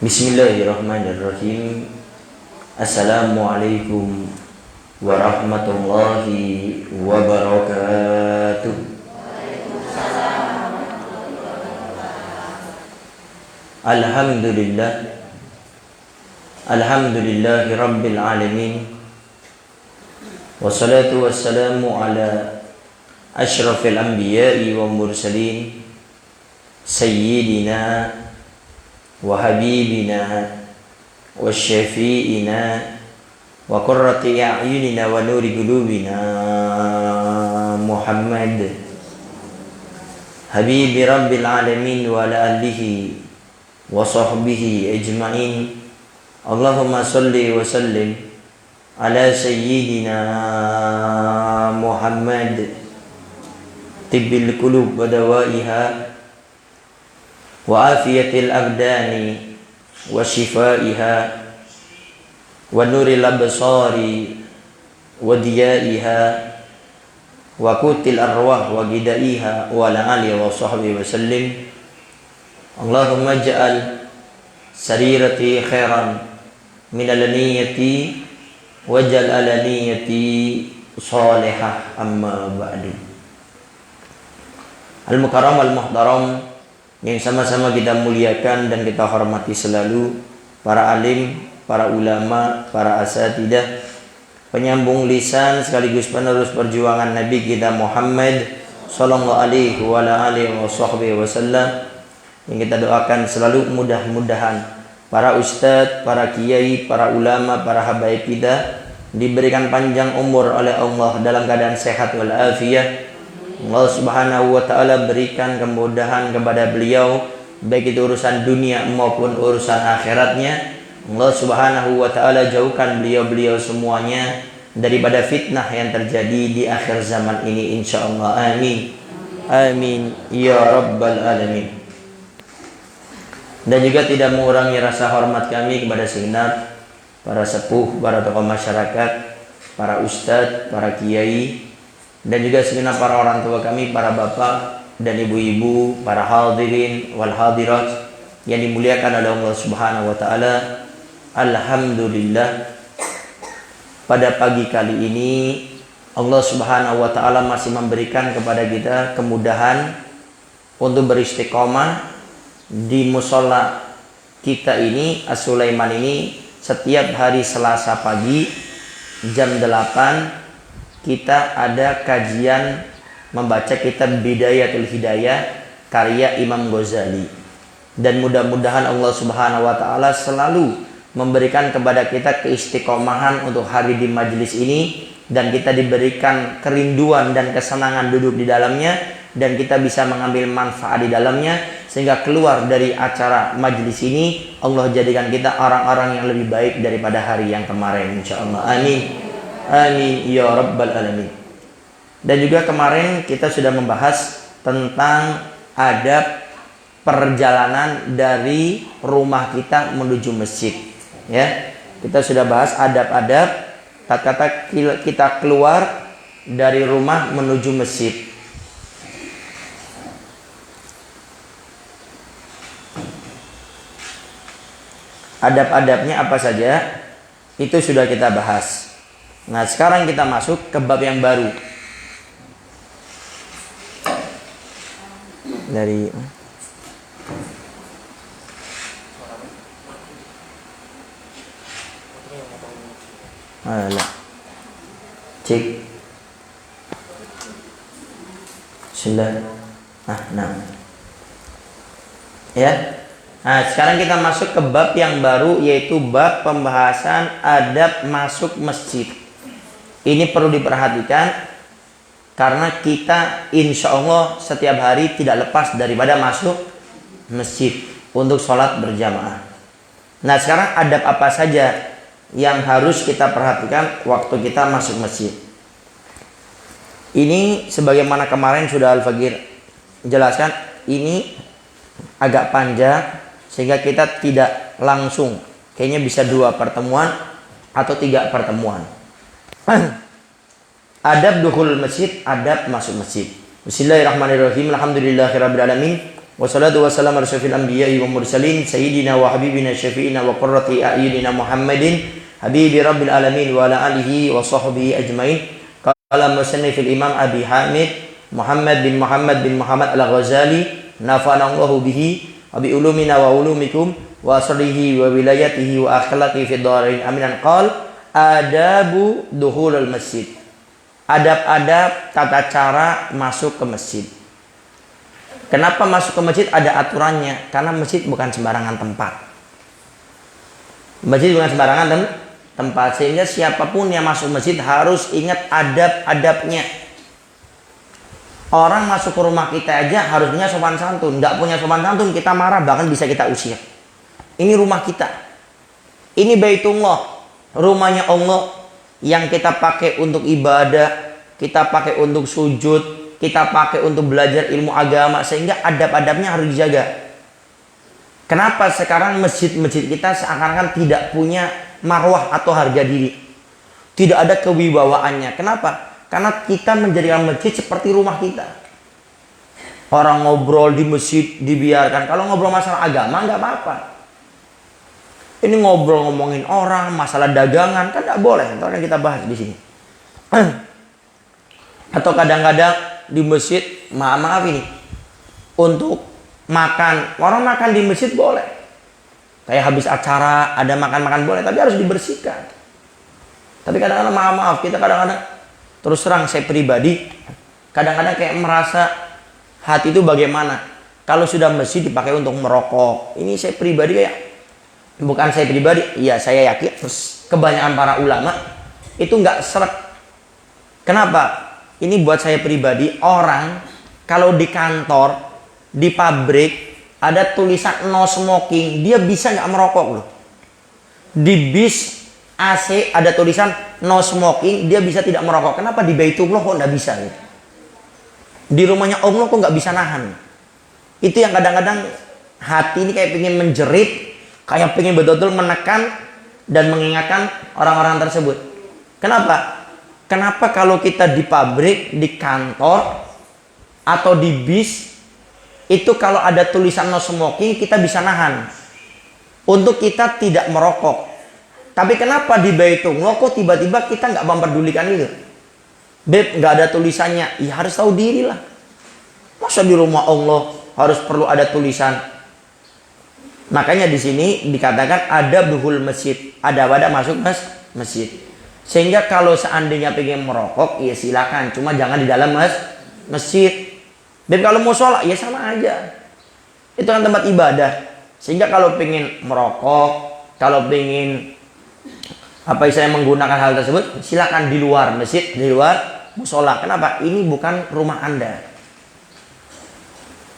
Bismillahirrahmanirrahim. Assalamualaikum warahmatullahi wabarakatuh. Alhamdulillah. Alhamdulillahi rabbil alamin. Wassalatu wassalamu ala asyrafil anbiya'i wa mursalin sayyidina wa habibina wa syafi'ina wa qurrati a'yunina wa nuri qulubina Muhammad habibi rabbil alamin wa ala alihi wa sahbihi ajma'in. Allahumma salli wa sallim ala sayyidina Muhammad tibbil qulub wa dawaiha wa afiyatil abdani wa shifaiha wa nuril absari wa diyaiha wa kutil arwah wa gidaiha wa ala alihi wa sahbihi wa sallim. Allahumma ja'al sarirati khairan min alaniyati waj'al alaniyati salihah, amma ba'du. Al-mukarram al-muhtaram yang sama-sama kita muliakan dan kita hormati selalu, para alim, para ulama, para asatidah, penyambung lisan sekaligus penerus perjuangan Nabi kita Muhammad sallallahu alaihi wa alihi wasallam, yang kita doakan selalu mudah-mudahan para ustadz, para kiai, para ulama, para habaib kita diberikan panjang umur oleh Allah dalam keadaan sehat wal afiyah. Allah subhanahu wa ta'ala berikan kemudahan kepada beliau, baik itu urusan dunia maupun urusan akhiratnya. Allah subhanahu wa ta'ala jauhkan beliau-beliau semuanya daripada fitnah yang terjadi di akhir zaman ini, insyaallah. Amin, amin ya rabbal alamin. Dan juga tidak mengurangi rasa hormat kami kepada segenap para sepuh, para tokoh masyarakat, para ustadz, para kiai, dan juga segenap para orang tua kami, para bapak dan ibu-ibu, para hadirin wal hadirat yang dimuliakan oleh Allah Subhanahu wa taala. Alhamdulillah, pada pagi kali ini Allah Subhanahu wa taala masih memberikan kepada kita kemudahan untuk beristiqomah di mushola kita ini, As-Sulaiman ini. Setiap hari Selasa pagi jam 8 kita ada kajian membaca kitab Bidayatul Hidayah karya Imam Ghazali. Dan mudah-mudahan Allah Subhanahu wa taala selalu memberikan kepada kita keistiqomahan untuk hari di majelis ini, dan kita diberikan kerinduan dan kesenangan duduk di dalamnya, dan kita bisa mengambil manfaat di dalamnya, sehingga keluar dari acara majelis ini Allah jadikan kita orang-orang yang lebih baik daripada hari yang kemarin, insyaallah. Amin, amin ya rabbal alamin. Dan juga kemarin kita sudah membahas tentang adab perjalanan dari rumah kita menuju masjid, ya. Kita sudah bahas adab-adab kata-kata kita keluar dari rumah menuju masjid. Adab-adabnya apa saja itu sudah kita bahas. Nah, sekarang kita masuk ke bab yang baru. Dari cek sudah. Ya. Nah, sekarang kita masuk ke bab yang baru, yaitu bab pembahasan adab masuk masjid. Ini perlu diperhatikan karena kita insya Allah setiap hari tidak lepas daripada masuk masjid untuk sholat berjamaah. Nah, sekarang adab apa saja yang harus kita perhatikan waktu kita masuk masjid? Ini sebagaimana kemarin sudah Al-Faqir jelaskan, ini agak panjang sehingga kita tidak langsung, kayaknya bisa 2 pertemuan atau 3 pertemuan. Adab dukhul masjid, adab masuk masjid. Bismillahirrahmanirrahim. Alhamdulillahirabbil alamin. Wassalatu wassalamu ala asyrafil anbiya'i wa mursalin sayyidina wa habibina syafi'ina wa qurrati a'yunina Muhammadin habibi rabbil alamin wa ala alihi wa sahbihi ajmain. Qala musannifil imam Abi Hamid Muhammad bin Muhammad al-Ghazali nafa'ana Allahu bihi wa bi ulumina wa ulumikum wa asrihi wa wilayatihi wa akhlaqi fid dharain aminan. Qala adabu dukhulul masjid, adab-adab tata cara masuk ke masjid. Kenapa masuk ke masjid ada aturannya? Karena masjid bukan sembarangan tempat. Masjid bukan sembarangan tempat, sehingga siapapun yang masuk masjid harus ingat adab-adabnya. Orang masuk ke rumah kita aja harusnya sopan santun. Nggak punya sopan santun kita marah, bahkan bisa kita usir. Ini rumah kita, ini Baitullah, rumahnya Allah yang kita pakai untuk ibadah, kita pakai untuk sujud, kita pakai untuk belajar ilmu agama, sehingga adab-adabnya harus dijaga. Kenapa sekarang masjid-masjid kita seakan-akan tidak punya marwah atau harga diri, tidak ada kewibawaannya? Kenapa? Karena kita menjadikan masjid seperti rumah kita. Orang ngobrol di masjid dibiarkan, kalau ngobrol masalah agama nggak apa-apa. Ini ngobrol ngomongin orang, masalah dagangan kan tidak boleh. Itu yang kita bahas di sini. Atau kadang-kadang di masjid, maaf ini, untuk makan, orang makan di masjid boleh. Kayak habis acara ada makan-makan boleh, tapi harus dibersihkan. Tapi kadang-kadang maaf, kita kadang-kadang terus terang saya pribadi, kadang-kadang kayak merasa hati itu bagaimana kalau sudah masjid dipakai untuk merokok. Ini saya pribadi kayak, bukan saya pribadi, ya saya yakin kebanyakan para ulama itu nggak seret. Kenapa? Ini buat saya pribadi, orang kalau di kantor, di pabrik ada tulisan no smoking, dia bisa nggak merokok loh. Di bis AC ada tulisan no smoking, dia bisa tidak merokok. Kenapa di Baitullah kok nggak bisa gitu? Di rumahnya Allah kok nggak bisa nahan? Itu yang kadang-kadang hati ini kayak pengen menjerit, kayak pengen betul-betul menekan dan mengingatkan orang-orang tersebut. Kenapa? Kenapa kalau kita di pabrik, di kantor, atau di bis, itu kalau ada tulisan no smoking, kita bisa nahan untuk kita tidak merokok. Tapi kenapa di Baitullah kok tiba-tiba kita nggak memperdulikan itu? Beb, nggak ada tulisannya. Ya harus tahu diri lah. Masa di rumah Allah harus perlu ada tulisan? Makanya di sini dikatakan ada duhul masjid, ada masuk masjid. Sehingga kalau seandainya pengen merokok, ya silakan, cuma jangan di dalam masjid. Dan kalau mau sholat, ya sama aja. Itu kan tempat ibadah. Sehingga kalau pengen merokok, kalau pengen menggunakan hal tersebut, silakan di luar masjid, di luar musola. Kenapa? Ini bukan rumah Anda.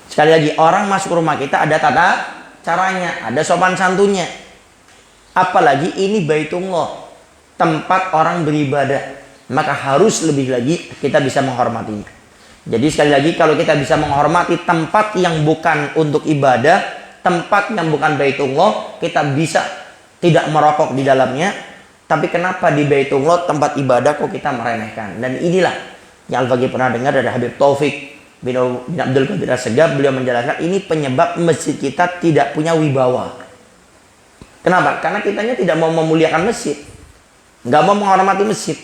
Sekali lagi, orang masuk rumah kita ada tata caranya, ada sopan santunnya. Apalagi ini Baitullah, tempat orang beribadah, maka harus lebih lagi kita bisa menghormatinya. Jadi sekali lagi, kalau kita bisa menghormati tempat yang bukan untuk ibadah, tempat yang bukan Baitullah, kita bisa tidak merokok di dalamnya. Tapi kenapa di Baitullah tempat ibadah kok kita meremehkan? Dan inilah yang Al-Faqih pernah dengar dari Habib Taufik bin Abdul Qadir As-Segaf. Beliau menjelaskan ini penyebab masjid kita tidak punya wibawa. Kenapa? Karena kitanya tidak mau memuliakan masjid, nggak mau menghormati masjid.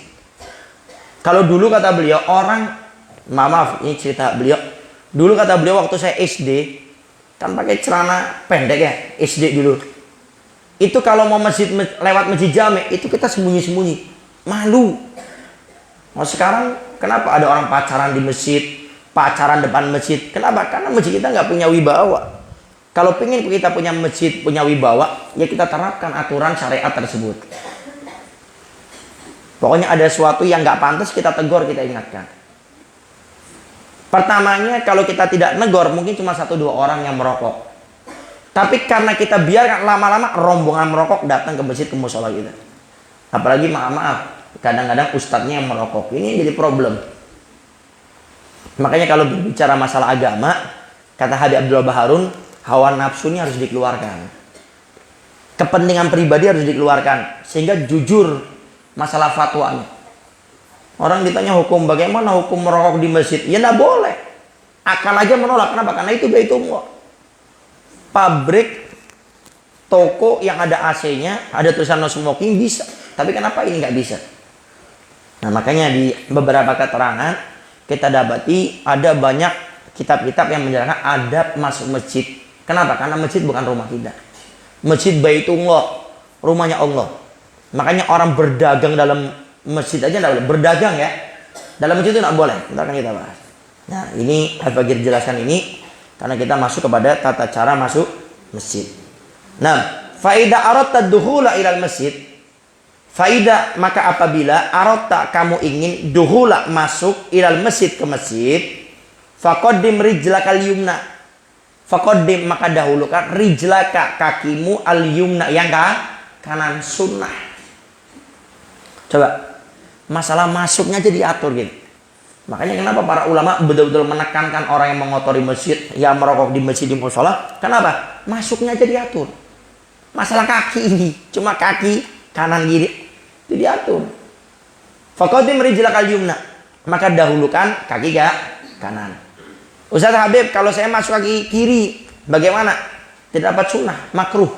Kalau dulu kata beliau, orang, maaf ini cerita beliau, dulu kata beliau waktu saya SD kan pakai celana pendek ya, SD dulu. Itu kalau mau lewat masjid Jami, itu kita sembunyi-sembunyi, malu. Nah sekarang kenapa ada orang pacaran di masjid, pacaran depan masjid? Kenapa? Karena masjid kita nggak punya wibawa. Kalau pengen kita punya masjid, punya wibawa, ya kita terapkan aturan syariat tersebut. Pokoknya ada sesuatu yang nggak pantas, kita tegur, kita ingatkan. Pertamanya kalau kita tidak negor, mungkin cuma 1-2 orang yang merokok. Tapi karena kita biarkan, lama-lama rombongan merokok datang ke masjid, ke musola kita. Apalagi maaf, kadang-kadang ustadznya yang merokok. Ini jadi problem. Makanya kalau berbicara masalah agama, kata Habib Abdullah Baharun, hawa nafsunya harus dikeluarkan. Kepentingan pribadi harus dikeluarkan. Sehingga jujur masalah fatwanya. Orang ditanya hukum, bagaimana hukum merokok di masjid? Ya tidak boleh. Akal aja menolak. Kenapa? Karena itu Baitullah. pabrik, toko yang ada AC-nya, ada tulisan no smoking bisa. Tapi kenapa ini nggak bisa? Nah, makanya di beberapa keterangan kita dapati ada banyak kitab-kitab yang menjelaskan adab masuk masjid. Kenapa? Karena masjid bukan rumah kita. Masjid Baitullah, rumahnya Allah. Makanya orang berdagang dalam masjid aja nggak boleh. Berdagang ya, dalam masjid itu nggak boleh. Kita akan kita bahas. Nah, ini Al-Bagir jelaskan ini karena kita masuk kepada tata cara masuk masjid. Nah, faida aratta dukhula ilal masjid, faida maka apabila aratta kamu ingin dukhula masuk ilal masjid ke masjid, faqaddim rijlakal yumna, faqaddim maka dahulukan rijlaka kakimu al yumna yang kanan, sunnah. Coba masalah masuknya aja diatur gitu. Makanya kenapa para ulama betul-betul menekankan orang yang mengotori masjid, yang merokok di masjid, di musola. Kenapa? Masuknya aja diatur. Masalah kaki ini, cuma kaki kanan kiri itu diatur. Faqaddim rijlakal yumna, maka dahulukan kaki kanan. Ustaz Habib, kalau saya masuk kaki kiri, bagaimana? Tidak dapat sunnah, makruh.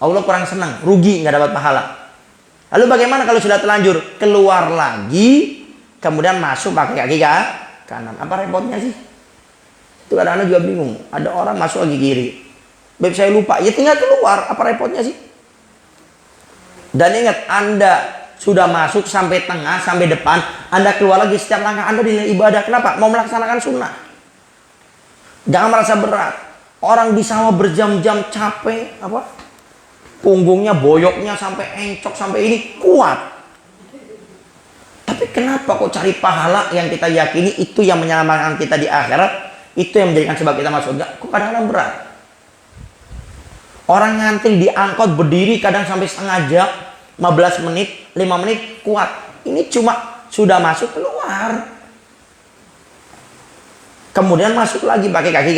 Allah kurang senang, rugi, nggak dapat pahala. Lalu bagaimana kalau sudah terlanjur? Keluar lagi, kemudian masuk pakai kaki kanan. Apa repotnya sih? Itu kadang-kadang juga bingung. Ada orang masuk kaki kiri. Beb saya lupa. Ya tinggal keluar. Apa repotnya sih? Dan ingat, Anda sudah masuk sampai tengah, sampai depan. Anda keluar lagi, setiap langkah Anda dinilai ibadah. Kenapa? Mau melaksanakan sunnah. Jangan merasa berat. Orang di sawah berjam-jam capek. Punggungnya, boyoknya sampai encok, sampai ini. Kuat. Tapi kenapa kok cari pahala yang kita yakini itu yang menyelamatkan kita di akhirat, itu yang menjadikan sebab kita masuk surga, kok kadang-kadang berat. Orang ngantri di angkot berdiri kadang sampai setengah jam, 15 menit, 5 menit, kuat. Ini cuma sudah masuk keluar. Kemudian masuk lagi pakai kaki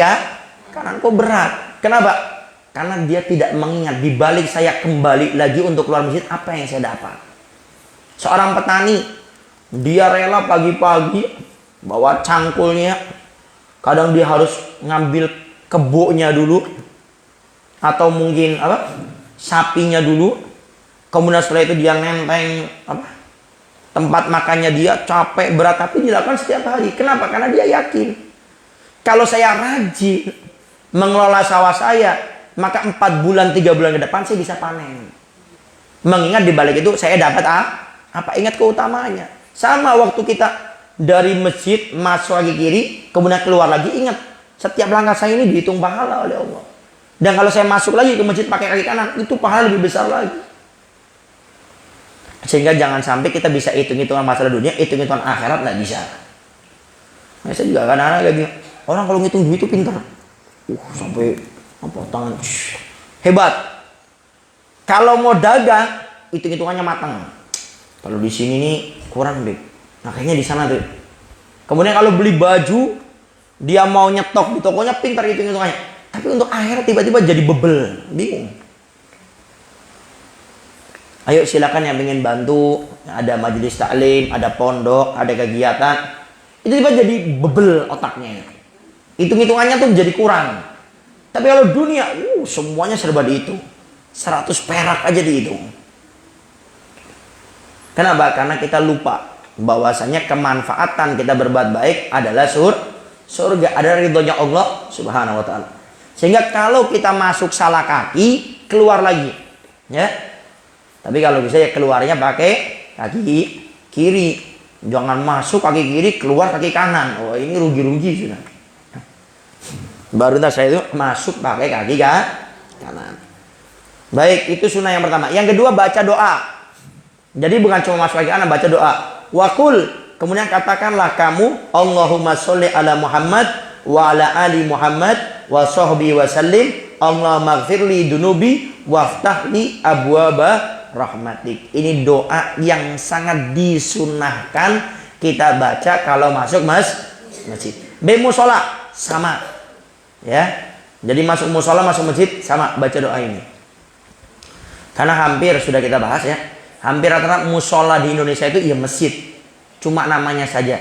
kanan, kok berat. Kenapa? Karena dia tidak mengingat di balik saya kembali lagi untuk keluar masjid, apa yang saya dapat. Seorang petani, dia rela pagi-pagi bawa cangkulnya, kadang dia harus ngambil keboknya dulu atau mungkin sapinya dulu, kemudian setelah itu dia nenteng tempat makannya, dia capek berat tapi dilakukan setiap hari. Kenapa? Karena dia yakin kalau saya rajin mengelola sawah saya, maka 4 bulan 3 bulan ke depan saya bisa panen. Mengingat di balik itu saya dapat apa? Ingat keutamaannya. Sama waktu kita dari masjid masuk kaki kiri, kemudian keluar lagi, ingat setiap langkah saya ini dihitung pahala oleh Allah. Dan kalau saya masuk lagi ke masjid pakai kaki kanan, itu pahala lebih besar lagi. Sehingga jangan sampai kita bisa hitung-hitungan masalah dunia, hitung-hitungan akhirat nggak bisa. Nah, saya juga kadang-kadang kayak gini, orang kalau ngitung duit itu pintar. Sampai tangan hebat. Kalau mau dagang, hitung-hitungannya matang. Kalau di sini nih kurang deh, nah kayaknya di sana tuh. Kemudian kalau beli baju, dia mau nyetok di tokonya, pintar hitung-hitungannya. Tapi untuk akhirat tiba-tiba jadi bebel, bingung. Ayo silakan yang ingin bantu, ada majelis taklim, ada pondok, ada kegiatan. Itu tiba jadi bebel otaknya. Hitung-hitungannya tuh jadi kurang. Tapi kalau dunia, semuanya serba dihitung. 100 perak aja dihitung. Kenapa? Karena kita lupa bahwasanya kemanfaatan kita berbuat baik adalah surga, adalah ridhonya Allah Subhanahu wa taala. Sehingga kalau kita masuk salah kaki, keluar lagi. Ya. Tapi kalau bisa ya keluarnya pakai kaki kiri. Jangan masuk kaki kiri, keluar kaki kanan. Oh, ini rugi-rugi sudah. Baru saya itu masuk pakai kaki kanan. Baik, itu sunnah yang pertama. Yang kedua, baca doa. Jadi bukan cuma masuk kaki kanan, baca doa. Wakul, kemudian katakanlah kamu, Allahumma sholli ala Muhammad wa ala ali Muhammad wa sahbihi wa sallim. Allahumma gfirli dunubi waftahli abwaba rahmatik. Ini doa yang sangat disunnahkan kita baca kalau masuk masjid. Musola sama. Ya. Jadi masuk musola, masuk masjid sama baca doa ini. Karena hampir sudah kita bahas ya. Hampir rata-rata musola di Indonesia itu ya masjid. Cuma namanya saja.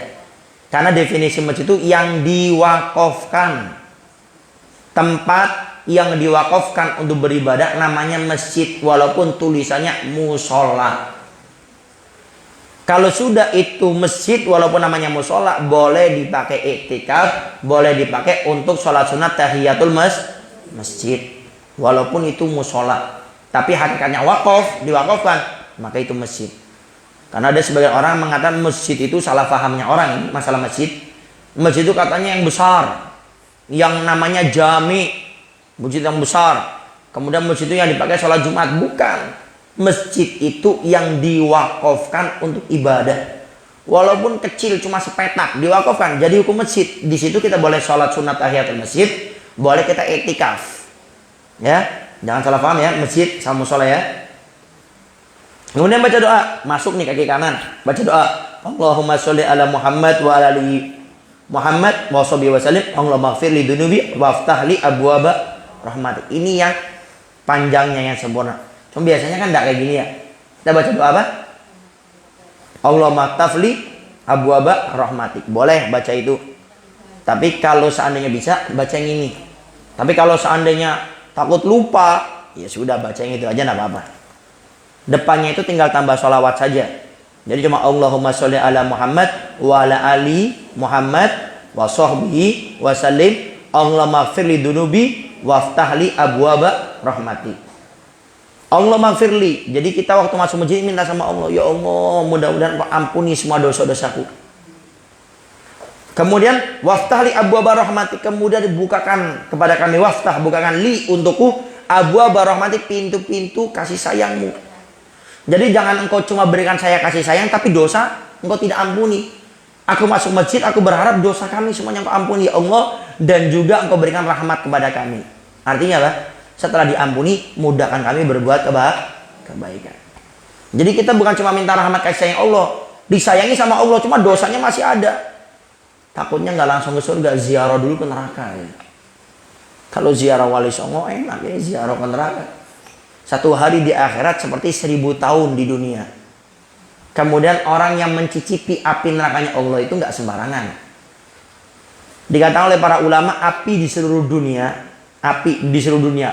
Karena definisi masjid itu yang diwakafkan. Tempat yang diwakafkan untuk beribadah namanya masjid, walaupun tulisannya musola. Kalau sudah itu masjid, walaupun namanya musola, boleh dipakai iktikaf, boleh dipakai untuk sholat sunat tahiyatul masjid, walaupun itu musola. Tapi hakikatnya wakaf, diwakafkan, maka itu masjid. Karena ada sebagian orang mengatakan masjid itu salah fahamnya orang ini masalah masjid. Masjid itu katanya yang besar, yang namanya jami, masjid yang besar. Kemudian masjid itu yang dipakai sholat Jumat. Bukan. Masjid itu yang diwakafkan untuk ibadah. Walaupun kecil cuma sepetak, diwakafkan jadi hukum masjid. Di situ kita boleh sholat sunat tahiyatul masjid, boleh kita iktikaf. Ya, jangan salah paham ya, masjid sama musola ya. Kemudian baca doa, masuk nih kaki kanan, baca doa. Allahumma sholli ala Muhammad wa ala ali Muhammad wa sholli wa sallim. Allahumma ighfir li dunubi waftah li abwaaba rahmat. Ini yang panjangnya yang sempurna. Cuma biasanya kan tidak kayak gini ya. Kita baca doa apa? Allahumma ighfir li abwaaba rahmatik. Boleh baca itu. Tapi kalau seandainya bisa baca yang ini. Tapi kalau seandainya takut lupa, ya sudah baca yang itu aja, enggak apa-apa. Depannya itu tinggal tambah sholawat saja. Jadi cuma Allahumma sholli ala Muhammad wa ala ali Muhammad wa sahbihi wa sallim. Allahumma ighfirli dunubi waftahli abwaba rahmati. Allahumma ighfirli. Jadi kita waktu masuk masjid minta sama Allah, ya Allah, mudah-mudahan Kau ampuni semua dosa-dosaku. Kemudian waftahli abwaba rahmati. Kemudian dibukakan kepada kami, waftah, bukakan li untukku abwaba rahmati, pintu-pintu kasih sayangmu. Jadi jangan engkau cuma berikan saya kasih sayang, tapi dosa engkau tidak ampuni. Aku masuk masjid, aku berharap dosa kami semuanya engkau ampuni ya Allah. Dan juga engkau berikan rahmat kepada kami. Artinya apa? Setelah diampuni, mudahkan kami berbuat kebaikan. Jadi kita bukan cuma minta rahmat kasih sayang Allah. Disayangi sama Allah, cuma dosanya masih ada. Takutnya nggak langsung ke surga, ziarah dulu ke neraka. Ya. Kalau ziarah Wali Songo enak, ini ziarah ke neraka. Satu hari di akhirat seperti 1000 tahun di dunia. Kemudian orang yang mencicipi api nerakanya Allah itu nggak sembarangan. Dikatakan oleh para ulama, api di seluruh dunia,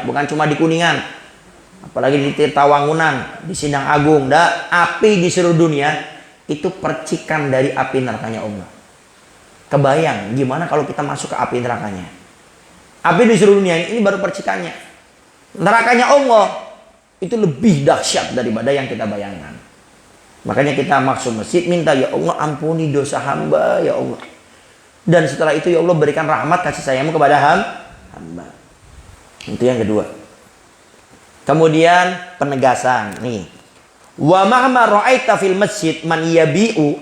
bukan cuma di Kuningan, apalagi di Tirtawangunan, di Sindang Agung, api di seluruh dunia itu percikan dari api nerakanya Allah. Kebayang gimana kalau kita masuk ke api nerakanya? Api di seluruh dunia ini baru percikannya. Nerakanya Allah itu lebih dahsyat daripada yang kita bayangkan. Makanya kita masuk masjid minta, ya Allah ampuni dosa hamba ya Allah. Dan setelah itu ya Allah berikan rahmat kasih sayangmu kepada hamba. Itu yang kedua. Kemudian penegasan nih. Wa mahma ra'aita fil masjid man yabi'u.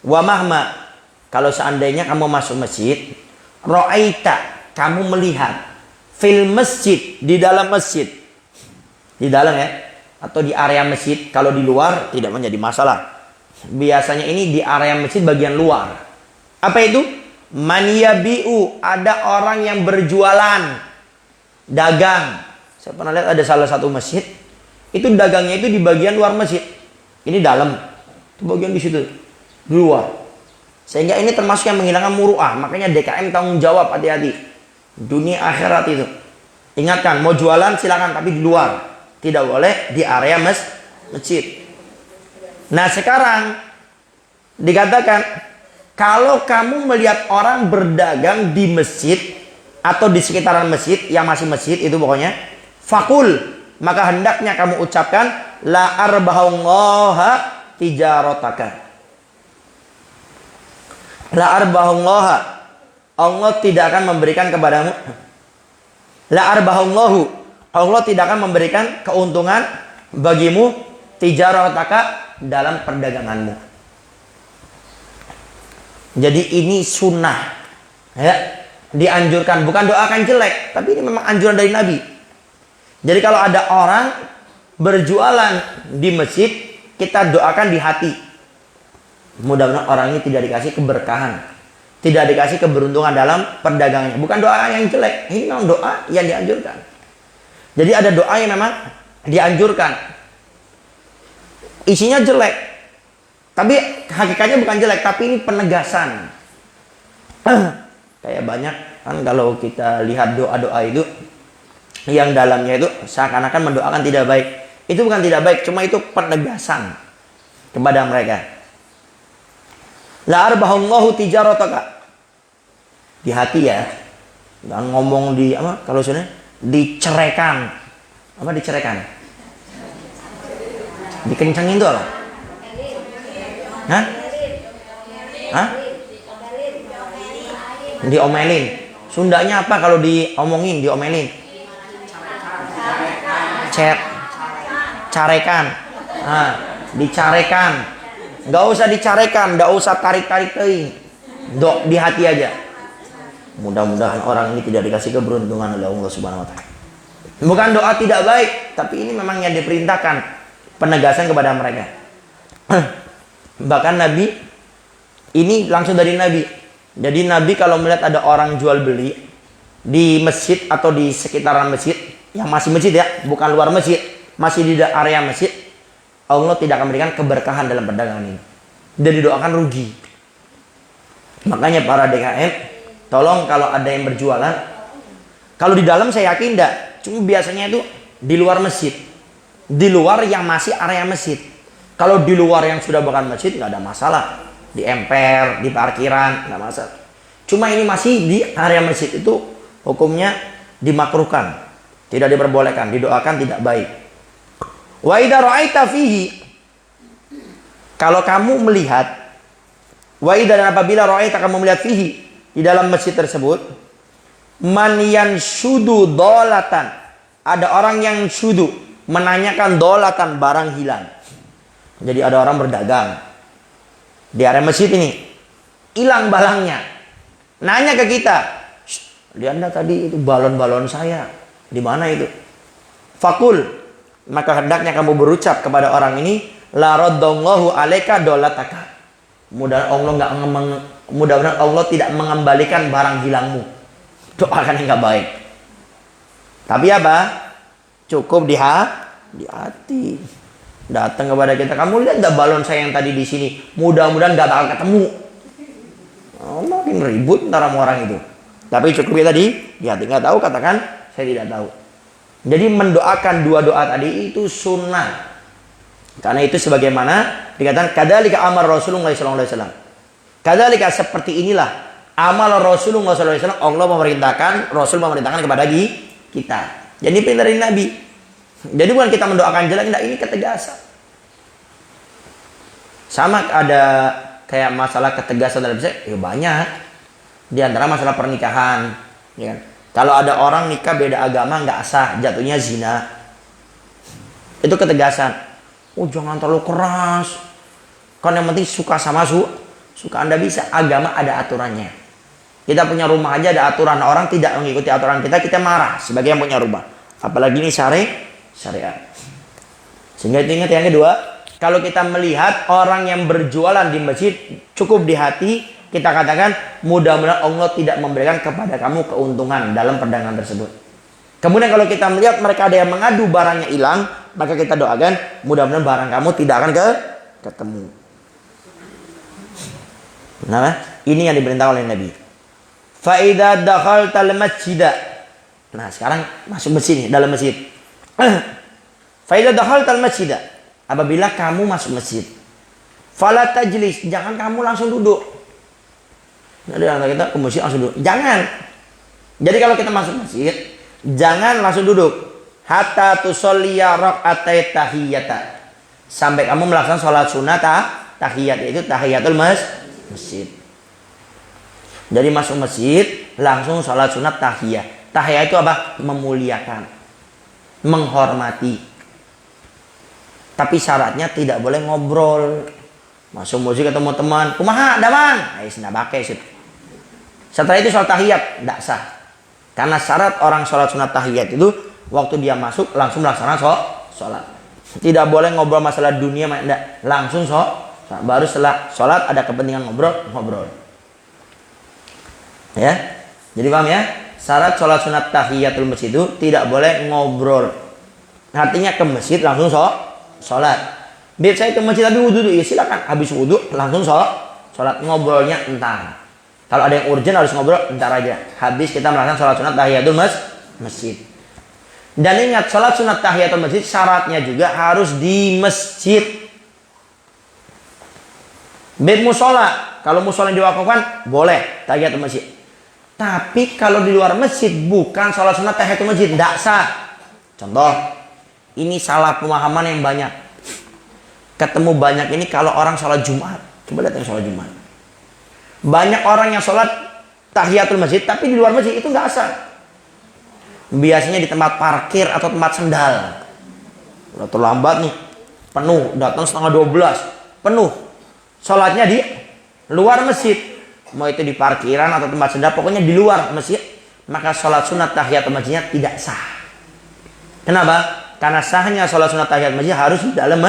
Wa mahma, kalau seandainya kamu masuk masjid, ra'aita, kamu melihat fil masjid, di dalam masjid. Di dalam ya, atau di area masjid. Kalau di luar tidak menjadi masalah. Biasanya ini di area masjid bagian luar. Apa itu? Man yabi'u, ada orang yang berjualan, dagang. Saya pernah lihat ada salah satu masjid, itu dagangnya itu di bagian luar masjid. Ini dalam, itu bagian di situ, di luar. Sehingga ini termasuk yang menghilangkan muru'ah. Makanya DKM tanggung jawab, hati-hati. Dunia akhirat itu. Ingatkan, mau jualan silakan, tapi di luar. Tidak boleh di area masjid. Nah sekarang dikatakan, kalau kamu melihat orang berdagang di masjid atau di sekitaran masjid, yang masih masjid itu pokoknya, fakul, maka hendaknya kamu ucapkan la arbahallaha tijarataka. La arbahallaha, Allah tidak akan memberikan kepadamu. La arbahallahu, Allah tidak akan memberikan keuntungan bagimu tijarataka, dalam perdaganganmu. Jadi ini sunnah ya, dianjurkan, bukan doakan jelek, tapi ini memang anjuran dari Nabi. Jadi kalau ada orang berjualan di masjid, kita doakan di hati, mudah-mudahan orang ini tidak dikasih keberkahan, tidak dikasih keberuntungan dalam perdagangannya. Bukan doa yang jelek, ini memang doa yang dianjurkan. Jadi ada doa yang memang dianjurkan, isinya jelek, tapi hakikatnya bukan jelek, tapi ini penegasan. Kayak banyak kan kalau kita lihat doa-doa itu, yang dalamnya itu seakan-akan mendoakan tidak baik. Itu bukan tidak baik, cuma itu penegasan kepada mereka. La arbahallahu tijarataka. Di hati ya. Jangan ngomong di apa kalau sebenarnya diceraikan. Apa diceraikan? Dikencengin tuh apa? Hah? Hah? Diomelin. Sundanya apa kalau diomongin, diomelin? Carekan. Nah, dicarekan. Nggak usah dicarekan, nggak usah tarik-tarik teuing. Dok di hati aja. Mudah-mudahan orang ini tidak dikasih keberuntungan oleh Allah Subhanahu wa taala. Bukan doa tidak baik, tapi ini memang yang diperintahkan, penegasan kepada mereka. Bahkan Nabi ini langsung dari Nabi. Jadi Nabi kalau melihat ada orang jual beli di masjid atau di sekitaran masjid, yang masih masjid ya, bukan luar masjid, masih di area masjid, Allah tidak akan memberikan keberkahan dalam perdagangan ini. Dan didoakan rugi. Makanya para DKM, tolong kalau ada yang berjualan, kalau di dalam saya yakin enggak, cuma biasanya itu di luar masjid, di luar yang masih area masjid. Kalau di luar yang sudah bukan masjid nggak ada masalah, di emper, di parkiran nggak masalah. Cuma ini masih di area masjid, itu hukumnya dimakruhkan, tidak diperbolehkan, didoakan tidak baik. Wa idza ra'aita fihi, kalau kamu melihat, wa idza, dan apabila ra'aita kamu melihat fihi, di dalam masjid tersebut, man yanshudu dolatan, ada orang yang syudu, menanyakan dolatan, barang hilang. Jadi ada orang berdagang di area masjid ini, hilang barangnya, nanya ke kita, lihat tadi itu balon-balon saya, di mana itu? Fakul, maka hendaknya kamu berucap kepada orang ini, la raddallahu alaika dolataka. Mudah-mudahan Allah tidak mengembalikan barang hilangmu. Doakan yang nggak baik. Tapi apa? Cukup di hati. Datang kepada kita, kamu lihat nggak balon saya yang tadi di sini? Mudah-mudahan nggak bakal ketemu. Oh, makin ribut antara orang itu. Tapi cukup ya tadi di hati, nggak tahu katakan saya tidak tahu. Jadi mendoakan dua doa tadi itu sunnah. Karena itu sebagaimana dikatakan kadzalika amal Rasulullah sallallahu alaihi wasallam. Kadzalika, seperti inilah amal Rasulullah sallallahu alaihi wasallam. Allah memerintahkan, Rasul memerintahkan kepada kita. Jadi perintah dari Nabi. Jadi bukan kita mendoakan jelek, enggak, ini ketegasan. Sama ada kayak masalah ketegasan dalam Islam, ya banyak. Di antara masalah pernikahan, ya kan? Kalau ada orang nikah beda agama nggak sah, jatuhnya zina. Itu ketegasan. Oh, jangan terlalu keras. Kan yang penting suka sama suka Anda bisa. Agama ada aturannya. Kita punya rumah aja ada aturan. Orang tidak mengikuti aturan kita marah sebagai yang punya rumah. Apalagi ini syariat. Sehingga itu ingat yang kedua, kalau kita melihat orang yang berjualan di masjid, cukup di hati kita katakan, mudah-mudahan Allah tidak memberikan kepada kamu keuntungan dalam perdagangan tersebut. Kemudian kalau kita melihat mereka ada yang mengadu barangnya hilang, maka kita doakan, mudah-mudahan barang kamu tidak akan ketemu. Nah, ini yang diperintahkan oleh Nabi. Fa idza dakhaltal masjida. Nah, sekarang masuk masjid nih, dalam masjid. Fa idza dakhaltal masjida. Apabila kamu masuk masjid, fala tajlis, jangan kamu langsung duduk. Nah, kita ke masjid langsung duduk. Jangan. Jadi kalau kita masuk masjid, jangan langsung duduk. Hatta tusolliya rak'atai tahiyyata. Sampai kamu melaksanakan sholat sunat tahiyat, yaitu tahiyatul masjid. Jadi masuk masjid langsung sholat sunat tahiyat. Tahiyat itu apa? Memuliakan, menghormati. Tapi syaratnya tidak boleh ngobrol. Masuk masjid ketemu teman, kumaha daman? Ais ndak pakai sih. Setelah itu sholat tahiyat tidak sah. Karena syarat orang sholat sunat tahiyat itu waktu dia masuk langsung melaksanakan sholat. Tidak boleh ngobrol masalah dunia, enggak. Langsung sholat. Baru setelah sholat ada kepentingan ngobrol. Ya, jadi paham ya? Syarat sholat sunat tahiyatul masjid itu tidak boleh ngobrol. Artinya ke masjid langsung sholat. Biar saya ke masjid tapi wudhu dulu, ya silakan. Habis wudhu langsung sholat. Ngobrolnya entar. Kalau ada yang urgent harus ngobrol entar aja. Habis kita melaksanakan sholat sunat tahiyatul masjid. Dan ingat, sholat sunat tahiyatul masjid syaratnya juga harus di masjid. Beb musola, kalau musola diwakafkan boleh tahiyatul masjid. Tapi kalau di luar masjid bukan sholat sunat tahiyatul masjid, tidak sah. Contoh, ini salah pemahaman yang banyak. Ketemu banyak ini kalau orang sholat Jumat. Coba lihat yang sholat Jumat. Banyak orang yang sholat tahiyatul masjid tapi di luar masjid itu nggak sah. Biasanya di tempat parkir atau tempat sendal. Udah terlambat nih, penuh, datang setengah 12, penuh. Sholatnya di luar masjid, mau itu di parkiran atau tempat sendal, pokoknya di luar masjid, maka sholat sunat tahiyatul masjidnya tidak sah. Kenapa? Karena sahnya sholat sunat tahiyatul masjid harus di dalam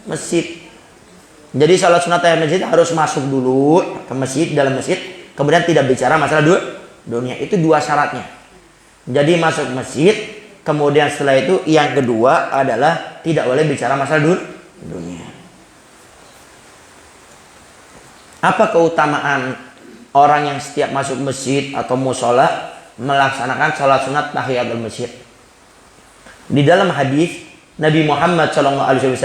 masjid. Jadi sholat sunat tahiyatul masjid harus masuk dulu ke masjid, dalam masjid, kemudian tidak bicara masalah dunia. Itu dua syaratnya. Jadi masuk masjid, kemudian setelah itu yang kedua adalah tidak boleh bicara masalah dunia. Apa keutamaan orang yang setiap masuk masjid atau musola melaksanakan sholat sunat tahiyatul masjid? Di dalam hadis Nabi Muhammad SAW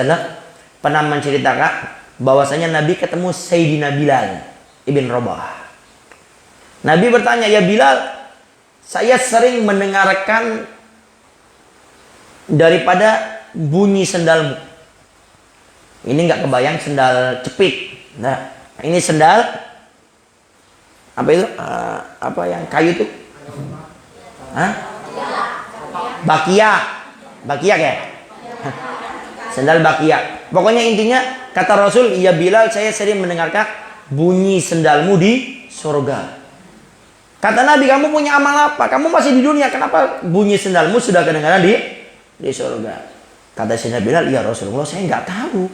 pernah menceritakan bahwasanya Nabi ketemu Sayyidina Bilal ibn Rabah. Nabi bertanya, ya Bilal, saya sering mendengarkan daripada bunyi sendalmu. Ini nggak kebayang sendal cepit. Nah, ini sendal apa itu? Apa yang kayu itu? Bakia kayak. Sendal bakia. Pokoknya intinya kata Rasul, ya Bilal, saya sering mendengarkan bunyi sendalmu di surga. Kata Nabi, kamu punya amal apa? Kamu masih di dunia, kenapa bunyi sendalmu sudah kedengaran di surga? Kata Sayyidina Bilal, ya Rasulullah, saya nggak tahu.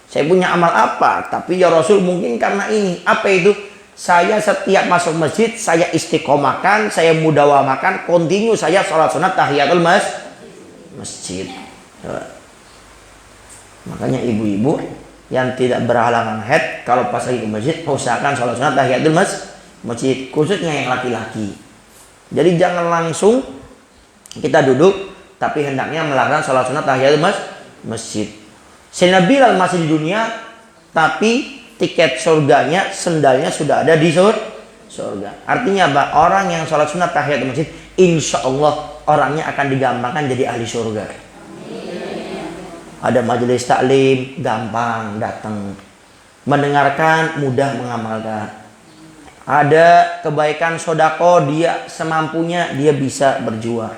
Saya punya amal apa? Tapi ya Rasul, mungkin karena ini. Apa itu? Saya setiap masuk masjid, saya istiqomahkan, saya mudawamakan, kontinu saya sholat sunat tahiyatul masjid. Makanya ibu-ibu yang tidak berhalangan haid, kalau pas lagi ke masjid, usahakan sholat sunat tahiyatul masjid, khususnya yang laki-laki. Jadi jangan langsung kita duduk, tapi hendaknya melakukan sholat sunat tahiyatul masjid. Sayyidina Bilal masih di dunia, tapi tiket surganya, sendalnya sudah ada di surga. Artinya apa? Orang yang sholat sunat tahiyatul masjid, insya Allah orangnya akan digampangkan jadi ahli surga. Ada majelis taklim, gampang datang. Mendengarkan, mudah mengamalkan. Ada kebaikan sodako, dia semampunya dia bisa berjuang.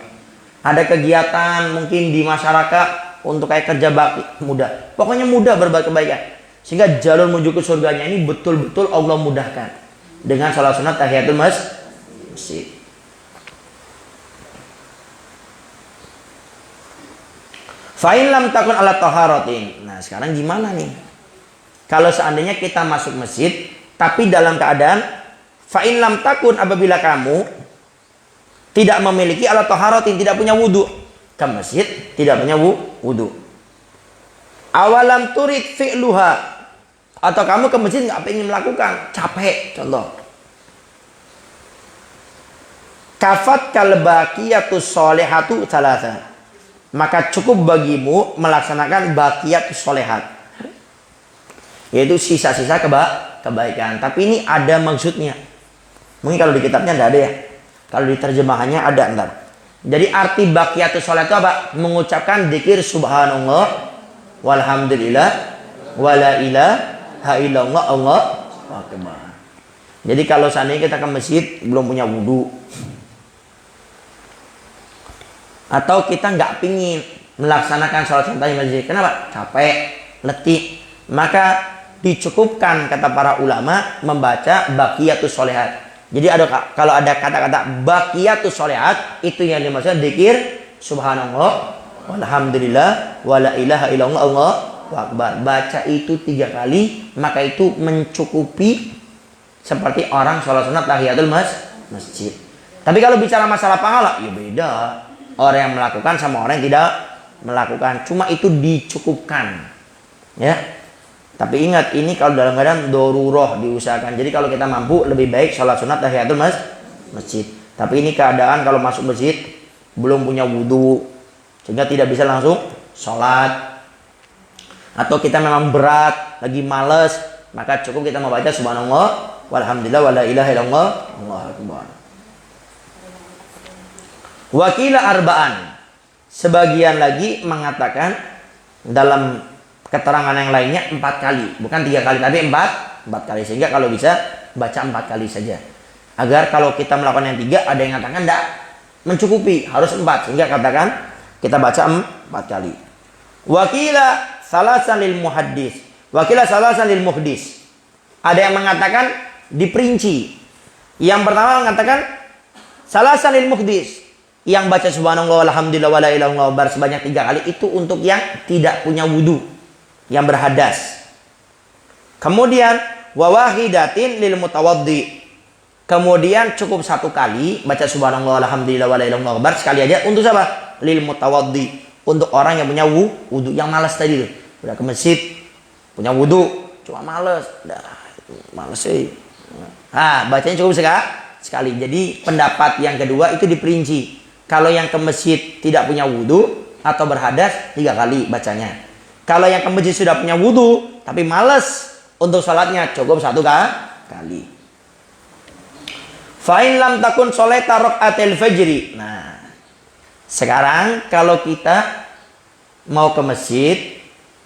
Ada kegiatan mungkin di masyarakat untuk kayak kerja bakti, mudah. Pokoknya mudah berbuat kebaikan. Sehingga jalur menuju ke surganya ini betul-betul Allah mudahkan dengan sholat sunat tahiyatul masjid. Fa'in lam takun ala taharatin. Nah, sekarang gimana nih? Kalau seandainya kita masuk masjid, tapi dalam keadaan fa'in lam takun, apabila kamu tidak memiliki ala taharatin, tidak punya wudu, ke masjid tidak punya wudu. Awalam turid fi'luha, atau kamu ke masjid nggak pengen melakukan, capek, contoh. Kafat kalbaqiyatus sholihatu salasa, maka cukup bagimu melaksanakan baqiyatus sholihat, yaitu sisa-sisa kebaikan. Tapi ini ada maksudnya. Mungkin kalau di kitabnya tidak ada ya. Kalau di terjemahannya ada ntar. Jadi arti baqiyatus sholihat itu apa? Mengucapkan dzikir subhanallah walhamdulillah wala ilaha illallah Allahu akbar. Jadi kalau seandainya kita ke masjid belum punya wudu, atau kita nggak pingin melaksanakan sholat sunat di masjid, kenapa? Capek, letih, maka dicukupkan kata para ulama membaca baqiyatus sholihat. Jadi kalau ada kata-kata baqiyatus sholihat, itu yang dimaksud dzikir subhanallah walhamdulillah wala ilaha illallah Allahu akbar. Baca itu 3 kali, maka itu mencukupi seperti orang sholat sunat tahiyatul masjid. Tapi kalau bicara masalah pahala, ya beda. Orang yang melakukan sama orang yang tidak melakukan. Cuma itu dicukupkan. Ya. Tapi ingat, ini kalau dalam keadaan daruroh diusahakan. Jadi kalau kita mampu, lebih baik sholat sunat tahiyatul masjid. Tapi ini keadaan kalau masuk masjid belum punya wudhu sehingga tidak bisa langsung sholat, atau kita memang berat, lagi males, maka cukup kita membaca subhanallah walhamdulillah wala ilaha illallah Allahu akbar. Wakila arba'an, sebagian lagi mengatakan dalam keterangan yang lainnya 4 kali, bukan 3 kali tapi 4 kali, sehingga kalau bisa baca 4 kali saja, agar kalau kita melakukan yang 3 ada yang mengatakan tidak mencukupi, harus 4, sehingga katakan kita baca 4 kali. Wakila salasan lil muhaddis, wakila salasan lil muhdis, ada yang mengatakan diperinci. Yang pertama mengatakan salasan lil muhdis, yang baca subhanallah alhamdulillah wala ilaha illallah sebanyak 3 kali itu untuk yang tidak punya wudu, yang berhadas. Kemudian wawahidatin lil mutawaddi, kemudian cukup 1 kali baca subhanallah alhamdulillah wala ilaha illallah sekali aja untuk siapa? Lil mutawaddi, untuk orang yang punya wudu, yang malas tadi tuh, udah ke masjid punya wudu cuma malas, males sih. Bacanya cukup sekali. Jadi pendapat yang kedua itu diperinci. Kalau yang ke masjid tidak punya wudu atau berhadas 3 kali bacanya. Kalau yang ke masjid sudah punya wudu tapi malas untuk sholatnya, cukup 1 kali. Fa'in lam takun sholata raka'atil fajri. Nah, sekarang kalau kita mau ke masjid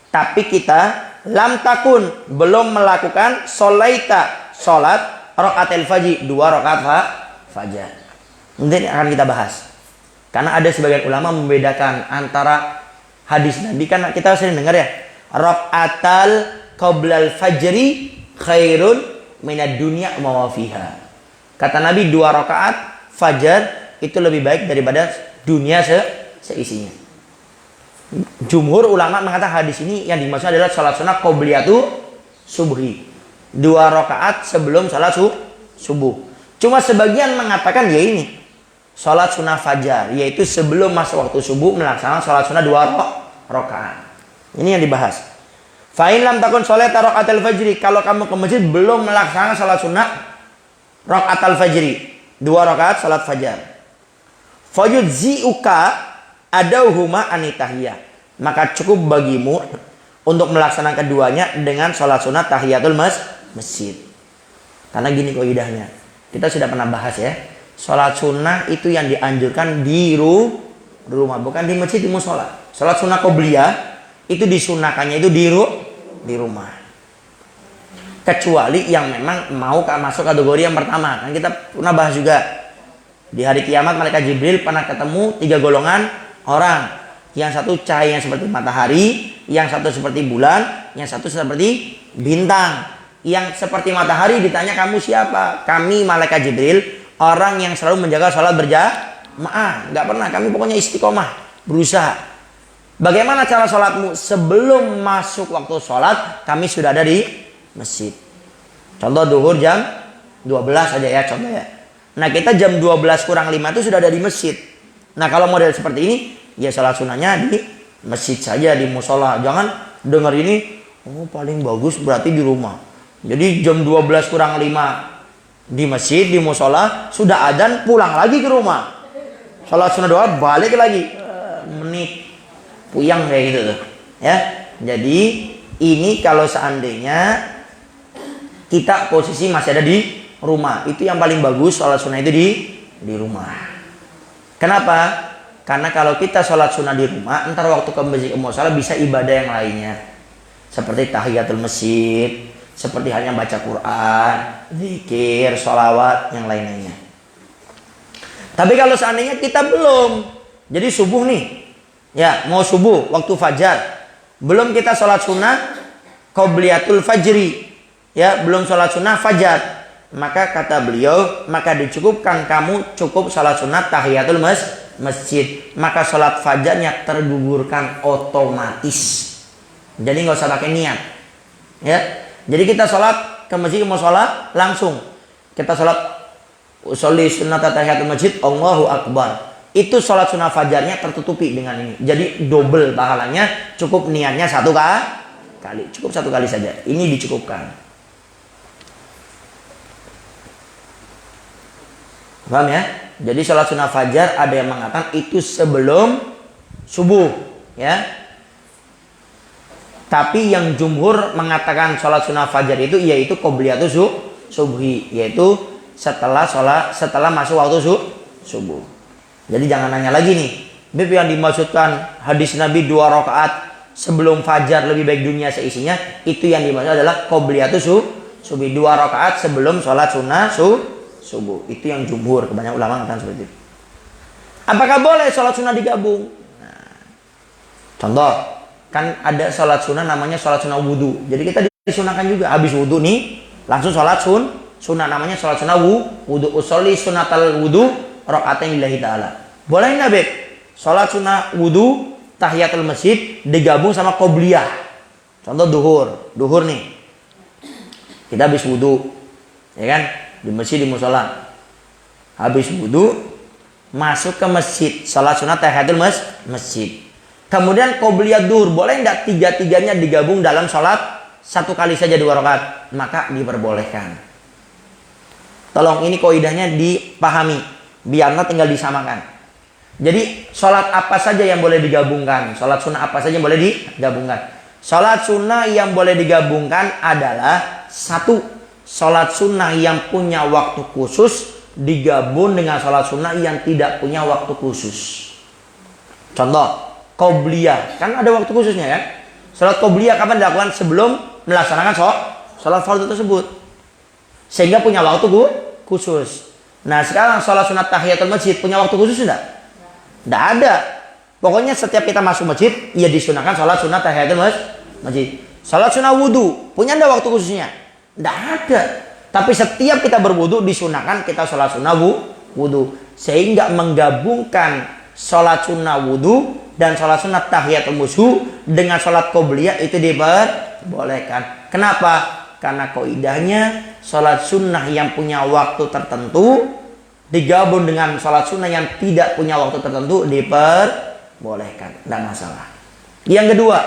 tapi kita lam takun, belum melakukan sholaita, sholat raka'atil fajri, 2 rakaat fajar. Nanti akan kita bahas. Karena ada sebagian ulama membedakan antara hadis Nabi, kan kita sering dengar ya, raka'atal qoblal fajri khairun minad dunya wa fiha. Kata Nabi 2 rakaat fajar itu lebih baik daripada dunia seisinya. Jumhur ulama mengatakan hadis ini yang dimaksud adalah salat sunnah qobliyatu subhi, 2 rakaat sebelum salat subuh. Cuma sebagian mengatakan ya ini salat sunnah fajar, yaitu sebelum masuk waktu subuh melaksanakan salat sunnah 2 rakaat. Ini yang dibahas. Fa'in lam takun sholata raka'atil fajri, kalau kamu ke masjid belum melaksanakan salat sunnah raka'atil fajri, 2 rakaat salat fajar, fayudzi'uka adauhuma anitahiyah, maka cukup bagimu untuk melaksanakan keduanya dengan sholat sunat tahiyatul masjid. Karena gini kaidahnya, kita sudah pernah bahas ya, sholat sunnah itu yang dianjurkan di rumah, bukan di masjid, di musola. Sholat sunnah qobliyah itu disunahkannya itu di rumah, kecuali yang memang mau masuk kategori yang pertama. Kan kita pernah bahas juga, di hari kiamat malaikat Jibril pernah ketemu 3 golongan orang. Yang satu cahaya seperti matahari, yang satu seperti bulan, yang satu seperti bintang. Yang seperti matahari ditanya, kamu siapa? Kami malaikat Jibril, orang yang selalu menjaga sholat berjamaah. Nggak pernah, kami pokoknya istiqomah, berusaha. Bagaimana cara sholatmu? Sebelum masuk waktu sholat, kami sudah ada di masjid. Contoh duhur jam 12 aja ya, contoh ya. Nah kita jam 12 kurang 5 itu sudah ada di masjid. Nah kalau model seperti ini, ya sholat sunnahnya di masjid saja, di musola. Jangan dengar ini, oh paling bagus berarti di rumah. Jadi jam 12 kurang 5 di masjid, di musola, sudah adzan pulang lagi ke rumah. Sholat sunnah doa balik lagi. Menit puyang kayak gitu tuh. Ya. Jadi ini kalau seandainya kita posisi masih ada di rumah, itu yang paling bagus sholat sunnah itu di rumah. Kenapa? Karena kalau kita sholat sunnah di rumah, entar waktu ke masjid musola bisa ibadah yang lainnya, seperti tahiyatul masjid, seperti hanya baca Quran, zikir, sholawat, yang lain-lainnya. Tapi kalau seandainya kita belum, jadi subuh nih, ya mau subuh waktu fajar, belum kita sholat sunnah qobliyatul fajri, ya belum sholat sunnah fajar, maka kata beliau, maka dicukupkan kamu cukup sholat sunnah tahiyatul masjid, maka sholat fajarnya tergugurkan otomatis. Jadi nggak usah pakai niat, ya. Jadi kita sholat ke masjid mau sholat langsung kita sholat usolli sunnat tahiyatul masjid Allahu akbar, itu sholat sunnah fajarnya tertutupi dengan ini. Jadi double pahalanya, cukup niatnya 1 kali, cukup 1 kali saja. Ini dicukupkan. Paham ya? Jadi sholat sunnah fajar ada yang mengatakan itu sebelum subuh, ya. Tapi yang jumhur mengatakan sholat sunnah fajar itu yaitu qobliyatus subhi, yaitu setelah masuk waktu subuh. Jadi jangan nanya lagi nih, Bib, yang dimaksudkan hadis Nabi 2 rakaat sebelum fajar lebih baik dunia seisinya, itu yang dimaksud adalah qobliyatus subhi, 2 rakaat sebelum sholat sunnah subuh. Itu yang jumhur, kebanyakan ulama mengatakan seperti itu. Apakah boleh sholat sunnah digabung? Nah, contoh, kan ada sholat sunnah namanya sholat sunnah wudhu. Jadi kita disunahkan juga habis wudhu nih langsung sholat sunnah namanya sholat sunnah wudhu. Usolli sunnatal wudhu rakaatain lillahi ta'ala. Boleh nggak, Beb? Sholat sunnah wudhu tahiyatul masjid digabung sama qobliyah. Contoh duhur nih. Kita habis wudhu, ya kan? Di masjid, di musola. Habis wudhu masuk ke masjid, sholat sunnah tahiyatul masjid. Kemudian qobliyah duhur, boleh enggak tiga-tiganya digabung dalam sholat satu kali saja 2 rakaat? Maka diperbolehkan. Tolong ini kaidahnya dipahami, biarlah tinggal disamakan. Jadi sholat apa saja yang boleh digabungkan, sholat sunnah apa saja yang boleh digabungkan. Sholat sunnah yang boleh digabungkan adalah 1, sholat sunnah yang punya waktu khusus digabung dengan sholat sunnah yang tidak punya waktu khusus. Contoh, qobliyah, kan ada waktu khususnya kan? Sholat qobliyah kapan dilakukan? Sebelum melaksanakan sholat fardu tersebut, sehingga punya waktu khusus. Nah sekarang sholat sunat tahiyatul masjid punya waktu khusus enggak? Enggak ada. Pokoknya setiap kita masuk masjid, ya disunahkan sholat sunat tahiyatul masjid. Sholat sunnah wudhu punya enggak waktu khususnya? Enggak ada. Tapi setiap kita berwudhu disunahkan kita sholat sunnah wudhu, sehingga menggabungkan sholat sunnah wudhu dan sholat sunat tahiyatul masjid dengan sholat qobliyah itu diperbolehkan. Kenapa? Karena kaidahnya sholat sunnah yang punya waktu tertentu digabung dengan sholat sunnah yang tidak punya waktu tertentu diperbolehkan, tidak masalah. Yang kedua,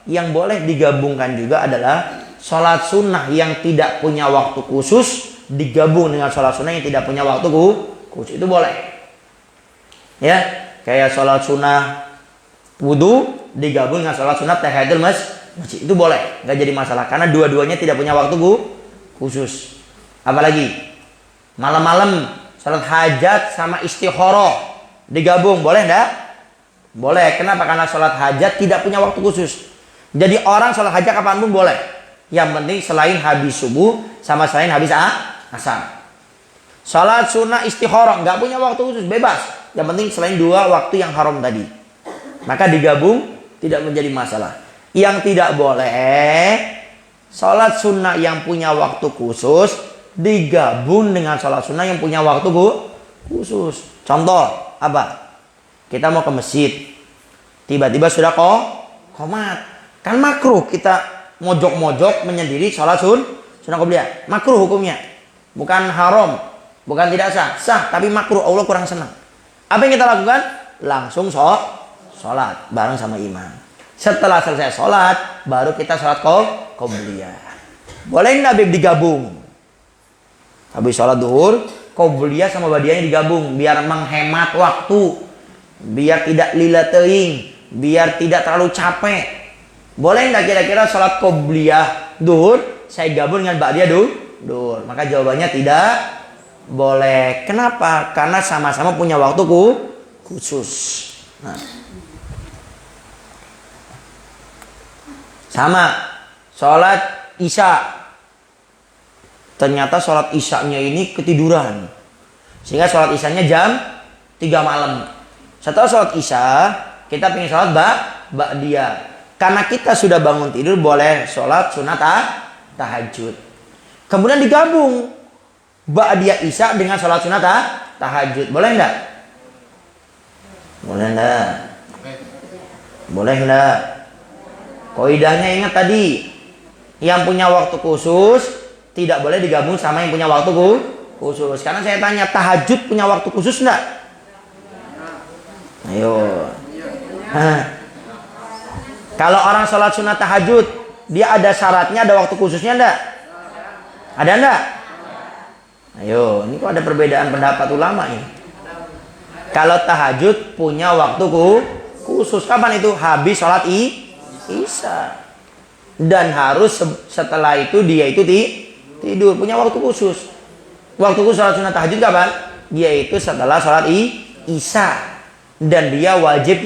yang boleh digabungkan juga adalah sholat sunnah yang tidak punya waktu khusus digabung dengan sholat sunnah yang tidak punya waktu khusus, itu boleh. Ya, kayak sholat sunnah wudhu digabung dengan sholat sunnah tahiyatul masjid, itu boleh, nggak jadi masalah karena dua-duanya tidak punya waktu khusus. Apalagi malam-malam sholat hajat sama istikharah digabung, boleh enggak? Boleh. Kenapa? Karena sholat hajat tidak punya waktu khusus. Jadi orang sholat hajat kapanpun boleh, yang penting selain habis subuh sama selain habis asar. Sholat sunnah istikharah nggak punya waktu khusus, bebas, yang penting selain 2 waktu yang haram tadi, maka digabung tidak menjadi masalah. Yang tidak boleh sholat sunnah yang punya waktu khusus digabung dengan sholat sunnah yang punya waktu khusus. Contoh apa? Kita mau ke masjid, tiba-tiba sudah qomat, kan makruh kita mojok-mojok menyendiri sholat sunnah qobliyah. Makruh hukumnya, bukan haram, bukan tidak sah, tapi makruh, Allah kurang senang. Apa yang kita lakukan? Langsung sholat bareng sama imam. Setelah selesai sholat, baru kita sholat qobliyah. Boleh nggak, Bib, digabung? Habis sholat duhur, qobliyah sama badiahnya digabung, biar menghemat waktu, biar tidak lila teuing, biar tidak terlalu capek. Boleh nggak kira-kira sholat qobliyah duhur saya gabung dengan badiah duhur? Maka jawabannya tidak boleh. Kenapa? Karena sama-sama punya waktu khusus. Nah. Sama sholat isya, ternyata sholat isyanya ini ketiduran, sehingga sholat isyanya jam 3 malam. Setelah sholat isya kita pengen sholat ba'diyah. Karena kita sudah bangun tidur, boleh sholat sunat tahajud. Kemudian digabung ba'diyah isya dengan sholat sunat tahajud. Boleh enggak? Boleh enggak? Boleh enggak? Kaidahnya ingat tadi, yang punya waktu khusus tidak boleh digabung sama yang punya waktu khusus. Sekarang saya tanya, tahajud punya waktu khusus enggak? Ayo. Kalau orang sholat sunat tahajud, dia ada syaratnya, ada waktu khususnya enggak? Ada enggak? Ayo, ini kok ada perbedaan pendapat ulama ini. Kalau tahajud punya waktu khusus. Kapan itu? Habis sholat isya. Dan harus setelah itu dia itu tidur. Punya waktu khusus. Waktu khusus sholat sunnah tahajud kapan? Dia itu setelah sholat isya. Dan dia wajib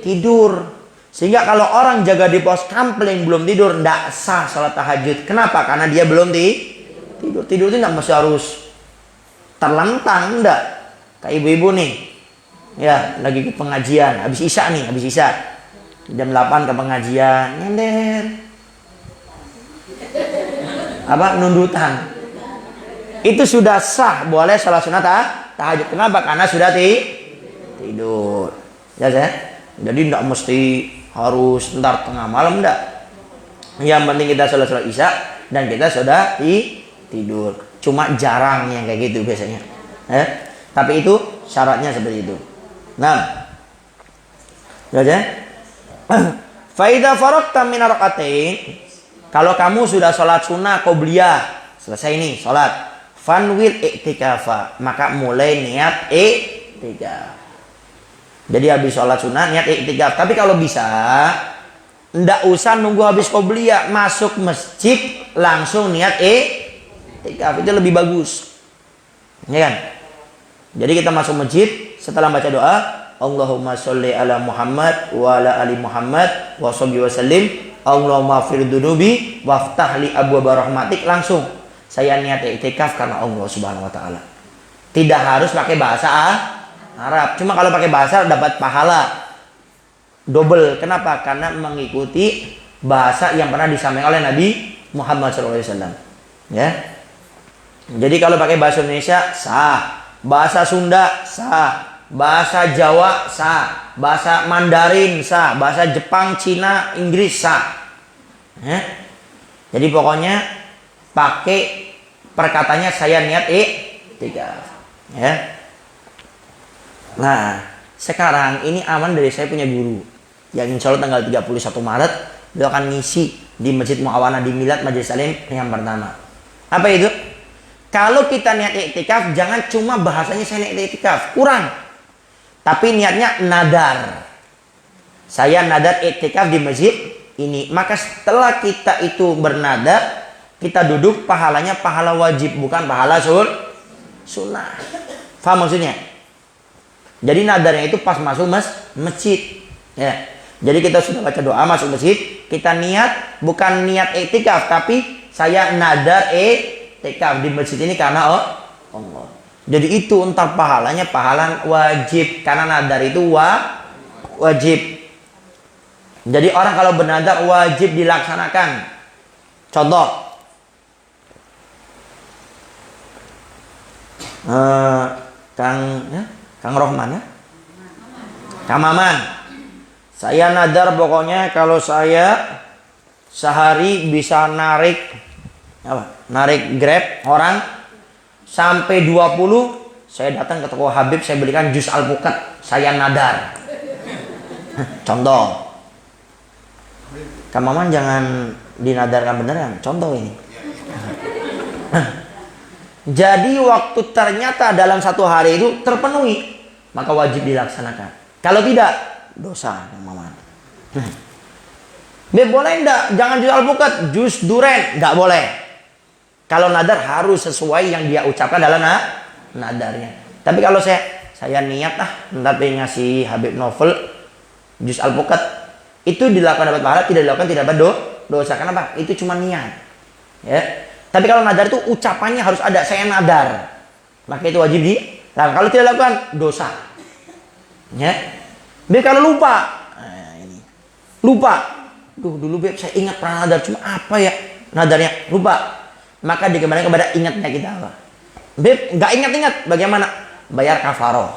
tidur. Sehingga kalau orang jaga di pos kampling belum tidur, tidak sah sholat tahajud. Kenapa? Karena dia belum tidur. Tidur itu tidak mesti harus terlentang, enggak. Kayak ibu-ibu nih, ya lagi ke pengajian, habis isya nih, habis isya jam 8 ke pengajian, nyender, nundutan. Itu sudah sah, boleh sholat sunnah tahajud. Kenapa? Karena sudah tidur. Ya saya. Jadi tidak mesti harus ntar tengah malam, enggak. Yang penting kita sholat isya dan kita sudah tidur. Cuma jarang yang kayak gitu biasanya. Tapi itu syaratnya seperti itu. Nah, ya. Faida faraqta min rakaatain. Kalau kamu sudah sholat sunnah qobliyah, selesai nih sholat, fanwil i'tikafa, maka mulai niat i'tikaf. Jadi habis sholat sunnah niat i'tikaf. Tapi kalau bisa, ndak usah nunggu habis qobliyah, masuk masjid langsung niat i'tikaf, itu lebih bagus. Ya kan? Jadi kita masuk masjid setelah baca doa, Allahumma sholli ala Muhammad wa ala ali Muhammad wa sholli wa sallim, Allahumma fir dunubi waftah li abwaaba rahmatik, langsung saya niat i'tikaf karena Allah Subhanahu wa taala. Tidak harus pakai bahasa Arab. Cuma kalau pakai bahasa dapat pahala double. Kenapa? Karena mengikuti bahasa yang pernah disampaikan oleh Nabi Muhammad SAW. Ya. Jadi kalau pakai bahasa Indonesia sah, bahasa Sunda sah, bahasa Jawa sah, bahasa Mandarin sah, bahasa Jepang, Cina, Inggris sah. Ya. Jadi pokoknya pakai perkataannya saya niat i'tikaf. Ya. Nah, sekarang ini aman dari saya punya guru yang insya Allah tanggal 31 Maret beliau akan ngisi di Masjid Muawanah di Milad Majelis Salim yang pertama. Apa itu? Kalau kita niat i'tikaf, jangan cuma bahasanya saya niat i'tikaf, kurang. Tapi niatnya nadar. Saya nadar i'tikaf di masjid ini. Maka setelah kita itu bernadar, kita duduk, pahalanya pahala wajib, bukan pahala sunnah. Faham maksudnya? Jadi nadarnya itu pas masuk masjid. Ya. Jadi kita sudah baca doa masuk masjid, kita niat, bukan niat i'tikaf, tapi saya nadar i'tikaf di masjid ini karena Allah. Jadi itu entar pahalanya pahala wajib, karena nadar itu wajib. Jadi orang kalau bernadar wajib dilaksanakan. Contoh, Kang Rohman ya, Kang Maman. Saya nadar pokoknya kalau saya sehari bisa narik Grab orang sampai 20, saya datang ke toko Habib, saya belikan jus alpukat, saya nadar. Contoh. Kang Maman jangan dinadarkan beneran, contoh ini. Jadi waktu ternyata dalam satu hari itu terpenuhi, maka wajib dilaksanakan. Kalau tidak, dosa Kang Maman. Boleh enggak? Jangan jus alpukat, jus duren, enggak boleh. Kalau nadar harus sesuai yang dia ucapkan dalam nadarnya. Tapi kalau saya niat nanti ngasih Habib Novel jus alpukat, itu dilakukan dapat pahala, tidak dilakukan tidak dapat dosa. Kenapa? Itu cuma niat. Ya. Tapi kalau nadar itu ucapannya harus ada, saya nadar. Maka itu wajib dilakukan. Kalau tidak dilakukan, dosa. Ya. Beb kalau lupa. Nah, ini. Lupa. Dulu Beb saya ingat pernah nadar, cuma apa ya nadarnya? Lupa. Maka dikembalikan kepada ingatnya kita apa? Beb nggak ingat-ingat, bagaimana? Bayar kafaroh.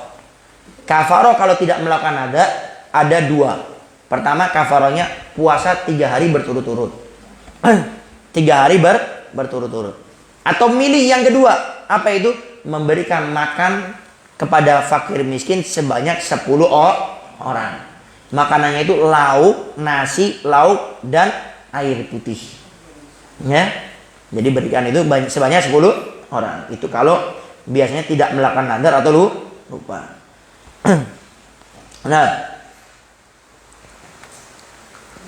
Kafaroh kalau tidak melakukan nadar ada dua. Pertama, kafarohnya puasa 3 hari berturut-turut. 3 hari berturut-turut. Atau milih yang kedua, apa itu? Memberikan makan kepada fakir miskin sebanyak 10 orang. Makanannya itu lauk, nasi, lauk, dan air putih. Ya. Jadi berikan itu sebanyak 10 orang. Itu kalau biasanya tidak melakukan nadar atau lupa. Nah,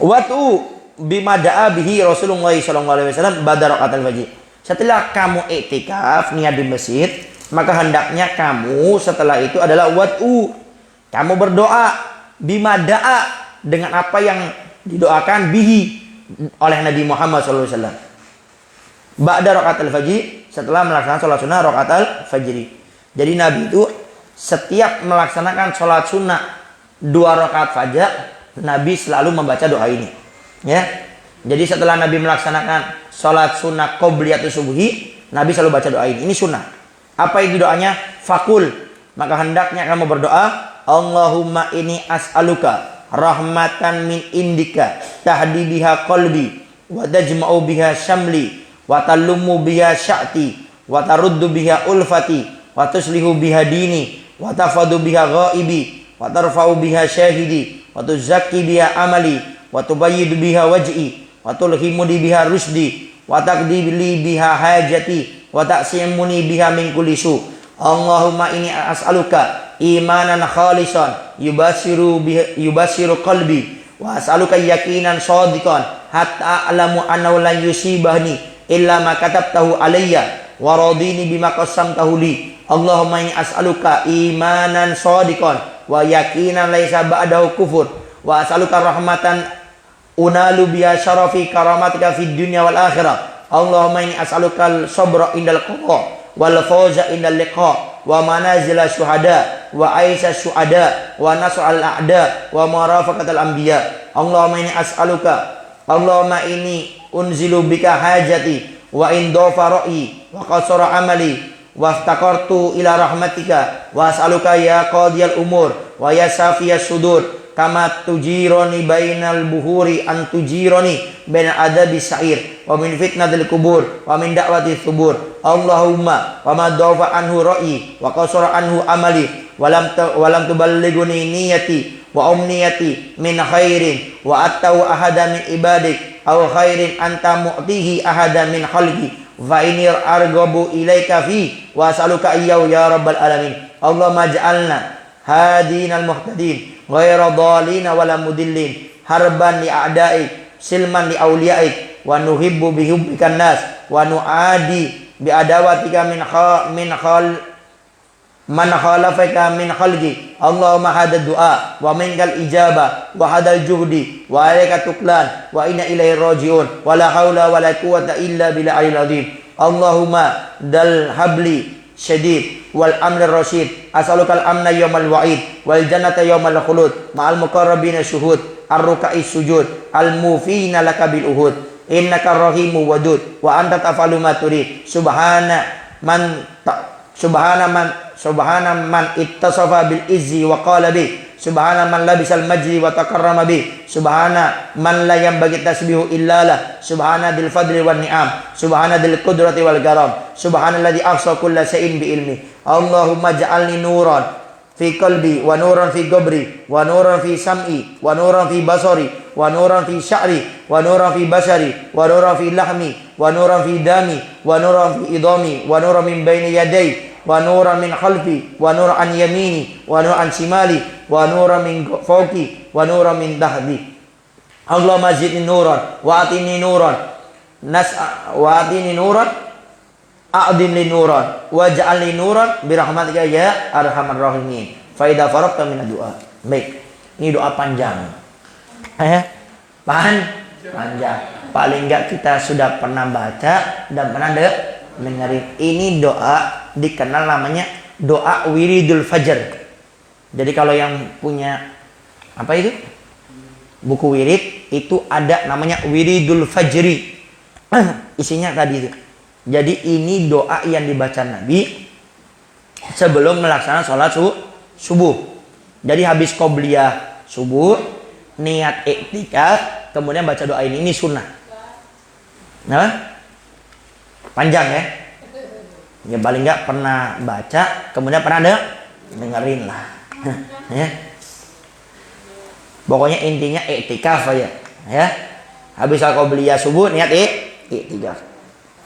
watu bima da'a bihi Rasulullah sallallahu alaihi wasallam ba'da rakaatul fajr. Setelah kamu iktikaf niat di masjid, maka hendaknya kamu setelah itu adalah watu, kamu berdoa bima da'a, dengan apa yang didoakan bihi oleh Nabi Muhammad sallallahu alaihi wasallam. Ba'da rakaatul fajr, setelah melaksanakan salat sunnah rakaatul fajr. Jadi Nabi itu setiap melaksanakan salat sunnah 2 rakaat fajar, Nabi selalu membaca doa ini. Ya. Jadi setelah Nabi melaksanakan salat sunnah qobliyatus subuhi, Nabi selalu baca doa ini. Ini sunnah. Apa itu doanya? Fakul. Maka hendaknya kamu berdoa, Allahumma inni as'aluka rahmatan min indika tahdi biha qalbi wa tajma'u biha syamli wa talummu biha sya'ti wa taruddu biha ulfati wa tuslihu biha dini wa tafadu biha ghaibi wa tarfa'u biha syahidi wa tuzakki biha amali wa tubayyidu biha waj'i wa tulhimuni biha rusdi wa taqdi li biha hajati wa ta'simuni biha min kulli su. Allahumma inni as'aluka imanan khalisan yubasiru qalbi wa as'aluka yaqinan shadiqan hatta a'lamu annahu la yusibani illa ma katabtahu alayya wa radini bima qasamtahu li. Allahumma inni as'aluka imanan shadiqan wa yaqinan laisa ba'dahu kufur wa as'aluka rahmatan unalu biha syarafi karamatika fid dunya wal akhirah. Allahumma inni as'aluka al-sabra indal qada wal fawza indal liqa wa manazil syuhada wa aisha syuhada wa nas'al a'da wa marafaqatal anbiya. Allahumma inni as'aluka, Allahumma inni unzilu bika hajati wa in dhafa ra'i wa qasara amali waftaqartu ila rahmatika wa as'aluka ya qadiyal umur wa ya safiyas sudur kama tujironi bainal buhuri an tujironi bainal adabi sa'ir wa min fitnatil kubur wa min da'wati subur. Allahumma wa ma dhafa anhu ra'i wa qasara anhu amali wa lam tuballighuni niyati wa umniyati min khairin wa attau ahada min ibadik aw khairin anta mu'tihi ahada min khalqi fa inni arghabu ilaika fi wa as'aluka iyyahu ya rabbal alamin. Allahumma ja'alna hadinal muhtadin ghayra dhalina wala mudillin harban li a'daik silman li awliyaik wa nuhibbu bihubbikan nas wa nu'adi bi adawatika man khalafaka min khalqi. Allahumma hada du'a wa minkal ijabah wa hadal juhdi wa alayka tuklan wa inna ilaihi raji'un wa la haula wa la quwwata illa billahi al-azim. Allahumma dal habli syadid wal amr rasyid as'alukal amna yawmal wa'id wal jannata yawmal khulud ma'al muqarrabina syuhud ar-ruka'i sujud al-mufina laka bil uhud innaka rahimu wadud wa anta taf'alu ma turid. Subhana man ittasafa bil izzi wa qala bi subhana man labisal majdi wa takarrama bi subhana man la yanbaghi tasbihu illa lah subhana dil fadli wan ni'am subhana dil qudrati wal karam subhanalladzi ahsa kulla shay'in bi ilmi. Allahumma ja'alni nuran fi qalbi wa nuran fi qabri wa nuran fi sam'i wa nuran fi basari wa nuran fi sya'ri wa nuran fi basari wa nuran fi lahmi wa nuran fi dami wa nuran fi idami wa nuran min baini yaday wa nuran min khalfi wa nuran an yamini wa nuran an shimali wa nuran min fawqi wa nuran min tahti. Allahumma zidni nuran wa atini nuran a'dim li nuran waj'alni nuran bi rahmatika ya arhamar rahimin. Fa idza faragta min du'a. Baik. Ini doa panjang. Panjang. Paling enggak kita sudah pernah baca dan pernah dengerin. Ini doa dikenal namanya doa wiridul fajar. Jadi kalau yang punya apa itu buku wirid itu ada namanya wiridul fajri. Isinya tadi itu. Jadi ini doa yang dibaca Nabi sebelum melaksanakan sholat subuh. Jadi habis qobliyah subuh niat iktikaf kemudian baca doa ini sunnah. Nah, panjang ya. Ya paling enggak pernah baca, kemudian pernah dengerin lah. Ya. Pokoknya intinya iktikaf aja, ya. Habis qobliyah subuh niat iktikaf.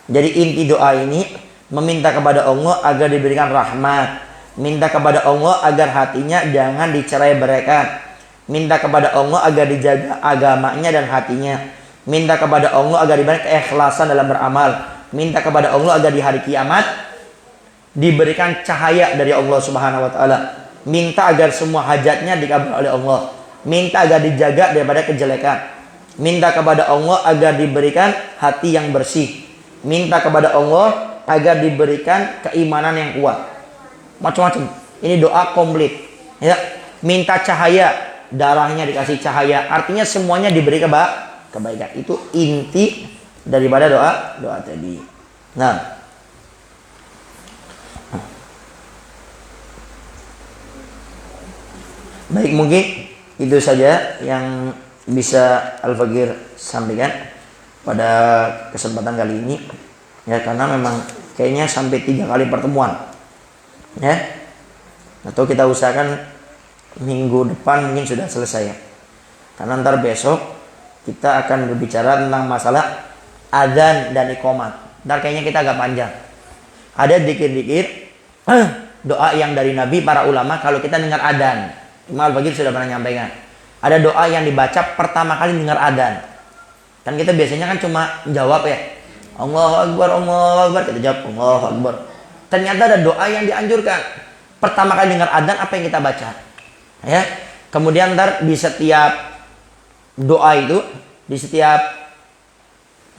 Jadi inti doa ini meminta kepada Allah agar diberikan rahmat, Minta kepada Allah agar hatinya jangan dicerai-beraikan. Minta kepada Allah agar dijaga agamanya dan hatinya. Minta kepada Allah agar diberikan keikhlasan dalam beramal. Minta kepada Allah agar di hari kiamat diberikan cahaya dari Allah Subhanahu wa taala. Minta agar semua hajatnya dikabul oleh Allah. Minta agar dijaga daripada kejelekan. Minta kepada Allah agar diberikan hati yang bersih. Minta kepada Allah agar diberikan keimanan yang kuat. Macam-macam. Ini doa komplit. Ya, minta cahaya, darahnya dikasih cahaya. Artinya semuanya diberi kebaikan. Itu inti daripada doa tadi. Nah, baik, mungkin itu saja yang bisa Al-Fakir sampaikan pada kesempatan kali ini. Ya, karena memang kayaknya sampai 3 kali pertemuan. Ya, atau kita usahakan minggu depan mungkin sudah selesai ya. Karena ntar besok kita akan berbicara tentang masalah adzan dan iqamat. Ntar kayaknya kita agak panjang. Ada dikir-dikir doa yang dari Nabi para ulama kalau kita dengar adzan. Imam Al-Fakir sudah pernah nyampaikan. Ada doa yang dibaca pertama kali dengar adzan. Kan kita biasanya kan cuma jawab ya. Allahu Akbar, Allahu Akbar. Kita jawab Allahu Akbar. Ternyata ada doa yang dianjurkan. Pertama kali dengar adzan apa yang kita baca? Ya. Kemudian ntar di setiap doa itu, di setiap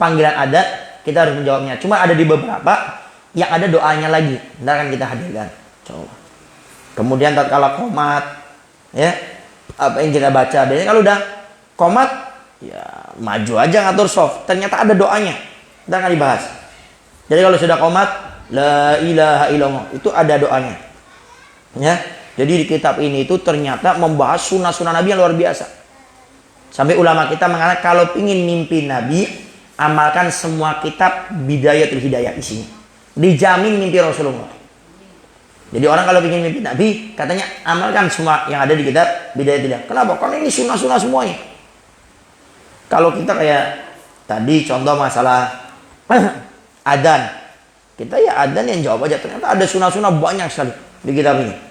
panggilan adzan kita harus menjawabnya. Cuma ada di beberapa yang ada doanya lagi. Ntar akan kita hadirkan. Coba. Kemudian tatkala qomat, ya, apa yang kita baca? Biasanya kalau udah qomat, ya maju aja ngatur soft. Ternyata ada doanya. Ntar akan dibahas. Jadi kalau sudah qomat, la ilaha illallah, itu ada doanya. Ya. Jadi di kitab ini itu ternyata membahas sunnah-sunnah Nabi yang luar biasa. Sampai ulama kita mengatakan kalau ingin mimpi Nabi, amalkan semua kitab Bidayatul Hidayah isinya. Dijamin mimpi Rasulullah. Jadi orang kalau ingin mimpi Nabi, katanya amalkan semua yang ada di kitab Bidayatul Hidayah. Kenapa? Karena ini sunnah-sunnah semuanya. Kalau kita kayak tadi contoh masalah adzan. Kita ya adzan yang jawab aja. Ternyata ada sunnah-sunnah banyak sekali di kitab ini.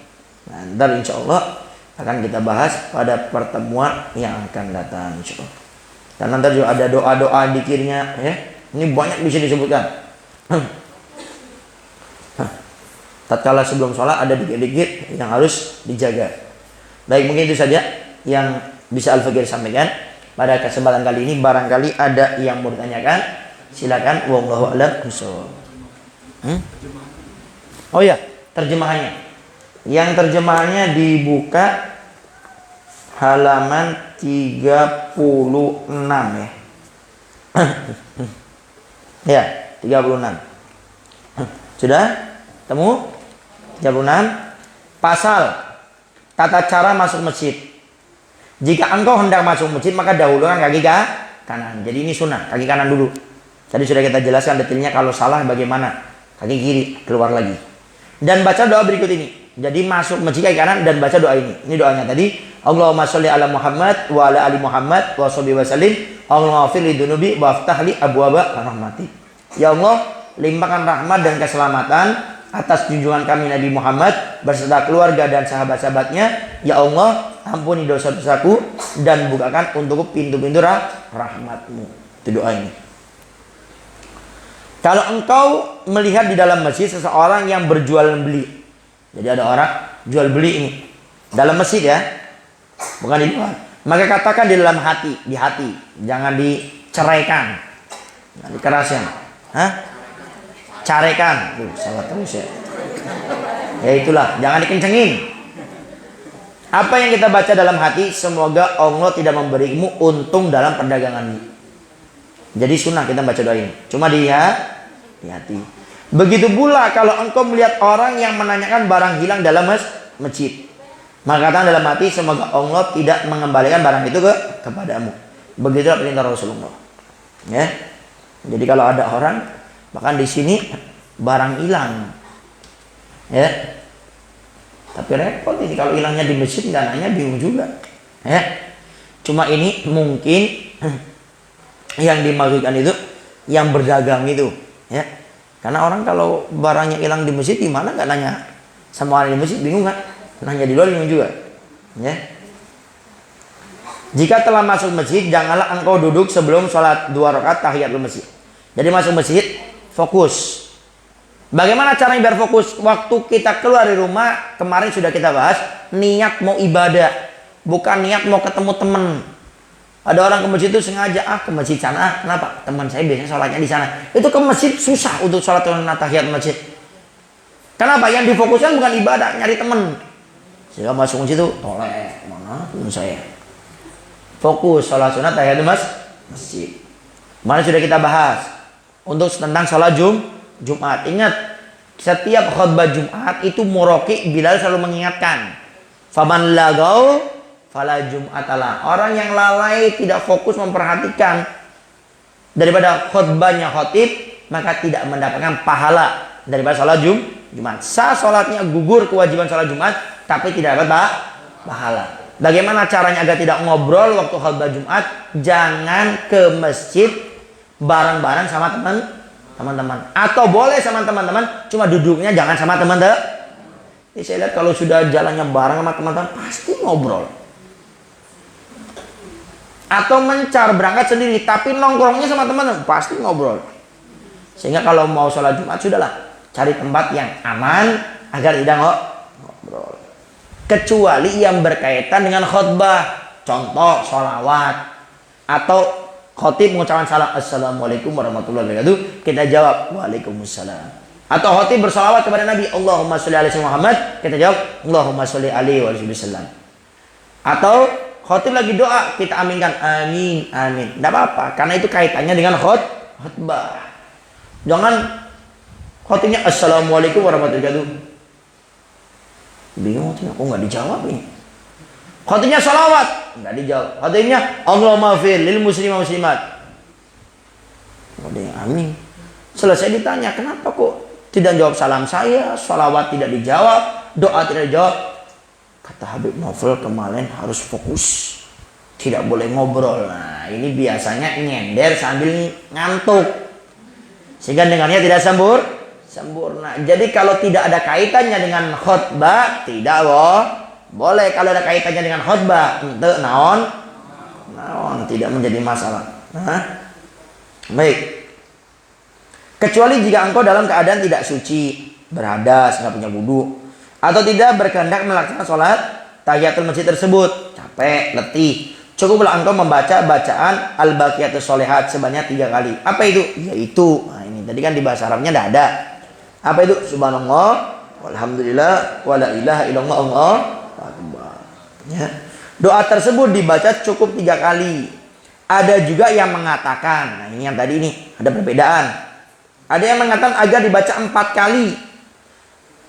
Nah, ntar insya Allah akan kita bahas pada pertemuan yang akan datang insya Allah. Dan nanti juga ada doa-doa dikirnya ya. Ini banyak bisa disebutkan. Tatkala sebelum sholat ada dikir-dikir yang harus dijaga. Baik, mungkin itu saja yang bisa Al-Fakir sampaikan pada kesempatan kali ini. Barangkali ada yang mau ditanyakan, silakan. Wallahu a'lam bishawab. Oh ya, terjemahannya. Yang terjemahannya dibuka halaman 36 ya. Ya, 36. Sudah? Temu? 36. Pasal tata cara masuk masjid. Jika engkau hendak masuk masjid maka dahulukan kaki kanan. Jadi ini sunnah, kaki kanan dulu. Tadi sudah kita jelaskan detailnya kalau salah bagaimana. Kaki kiri keluar lagi. Dan baca doa berikut ini. Jadi masuk masjid kaki kanan dan baca doa ini. Ini doanya tadi. Allahumma sholli ala Muhammad wa ala ali Muhammad wa sholli wa sallim. Allahumma ghfir li dunubi wa aftah li abwaaba rahmatik. Ya Allah, limpahkan rahmat dan keselamatan atas junjungan kami Nabi Muhammad beserta keluarga dan sahabat-sahabatnya. Ya Allah, ampuni dosa-dosaku dan bukakan untukku pintu-pintu rahmatmu. Itu doa ini. Kalau engkau melihat di dalam masjid seseorang yang berjual beli. Jadi ada orang jual beli ini dalam masjid ya, bukan di luar. Maka katakan di dalam hati, di hati, jangan diceraikan, jangan dikeraskan, carekan, salah terus ya. Ya itulah, jangan dikencengin. Apa yang kita baca dalam hati, semoga Allah tidak memberimu untung dalam perdaganganmu. Jadi sunnah kita baca doa ini. Cuma di hati. Begitu pula kalau engkau melihat orang yang menanyakan barang hilang dalam masjid. Maka katakan dalam hati, semoga Allah tidak mengembalikan barang itu kepadamu. Begitulah perintah Rasulullah. Ya. Jadi kalau ada orang, bahkan di sini barang hilang. Ya. Tapi repot ini kalau hilangnya di masjid, nggak nanya bingung juga. Ya. Cuma ini mungkin yang dimaksudkan itu yang berdagang itu, ya. Karena orang kalau barangnya hilang di masjid gimana nggak nanya Sama orang di masjid bingung kan? Nanya di luar bingung juga. Ya. Jika telah masuk masjid, janganlah engkau duduk sebelum sholat 2 rakaat tahiyatul masjid. Jadi masuk masjid, fokus. Bagaimana caranya biar fokus? Waktu kita keluar dari rumah, kemarin sudah kita bahas, niat mau ibadah, bukan niat mau ketemu teman. Ada orang ke masjid itu sengaja, ke masjid sana, kenapa? Teman saya biasanya sholatnya di sana. Itu ke masjid susah untuk sholat tahiyatul masjid. Kenapa? Yang difokuskan bukan ibadah, nyari teman. Sehingga masuk masjid itu, toleh, mana teman saya? Fokus sholat sunat tahiyatul masjid. Mana sudah kita bahas untuk tentang sholat Jumat. Ingat, setiap khutbah Jumat itu Muraqi Bilal selalu mengingatkan, faman lagau fala jum'atalah. Orang yang lalai tidak fokus memperhatikan daripada khutbahnya khatib, maka tidak mendapatkan pahala daripada sholat Jumat. Sah sholatnya, gugur kewajiban sholat Jumat, tapi tidak dapat pahala. Bagaimana caranya agar tidak ngobrol waktu khutbah Jumat? Jangan ke masjid bareng-bareng sama teman-teman. Atau boleh sama teman-teman, cuma duduknya jangan sama teman-teman. Saya lihat kalau sudah jalannya bareng sama teman-teman, pasti ngobrol. Atau mencar berangkat sendiri, tapi nongkrongnya sama teman-teman, pasti ngobrol. Sehingga kalau mau sholat Jumat, sudahlah, cari tempat yang aman agar tidak ngobrol. Kecuali yang berkaitan dengan khutbah, contoh sholawat, atau khatib mengucapkan salam, assalamualaikum warahmatullahi wabarakatuh, kita jawab waalaikumsalam. Atau khatib bersalawat kepada Nabi, Allahumma sholli ala Muhammad, kita jawab Allahumma sholli alaihi wasallam. Atau khatib lagi doa, kita aminkan amin amin. Tidak apa-apa, karena itu kaitannya dengan khutbah. Jangan khatibnya assalamualaikum warahmatullahi wabarakatuh, bingung kok nggak dijawab ini. Khatibnya salawat, nggak dijawab. Khatibnya Allahumma fir lil muslimin muslimat, ada yang amin. Selesai ditanya, kenapa kok tidak jawab salam saya, salawat tidak dijawab, doa tidak dijawab? Kata Habib Novel kemarin harus fokus, tidak boleh ngobrol. Nah ini biasanya nyender sambil ngantuk, sehingga dengarnya tidak sempurna. Jadi kalau tidak ada kaitannya dengan khutbah, tidak boleh. Kalau ada kaitannya dengan khutbah, ente naon tidak menjadi masalah. Baik. Kecuali jika engkau dalam keadaan tidak suci, berhadas, nggak punya wudu, atau tidak berkehendak melaksanakan sholat tahiyatul masjid tersebut, capek, letih, cukuplah engkau membaca bacaan al-baqiyatus sholihat sebanyak 3 kali. Apa itu? Yaitu, nah ini tadi kan di bahasa Arabnya tidak ada. Apa itu? Subhanallah, walhamdulillah, wala ilaha illallah, Allah akbar. Ya. Doa tersebut dibaca cukup 3 kali. Ada juga yang mengatakan, nah ini yang tadi ini ada perbedaan. Ada yang mengatakan agar dibaca 4 kali,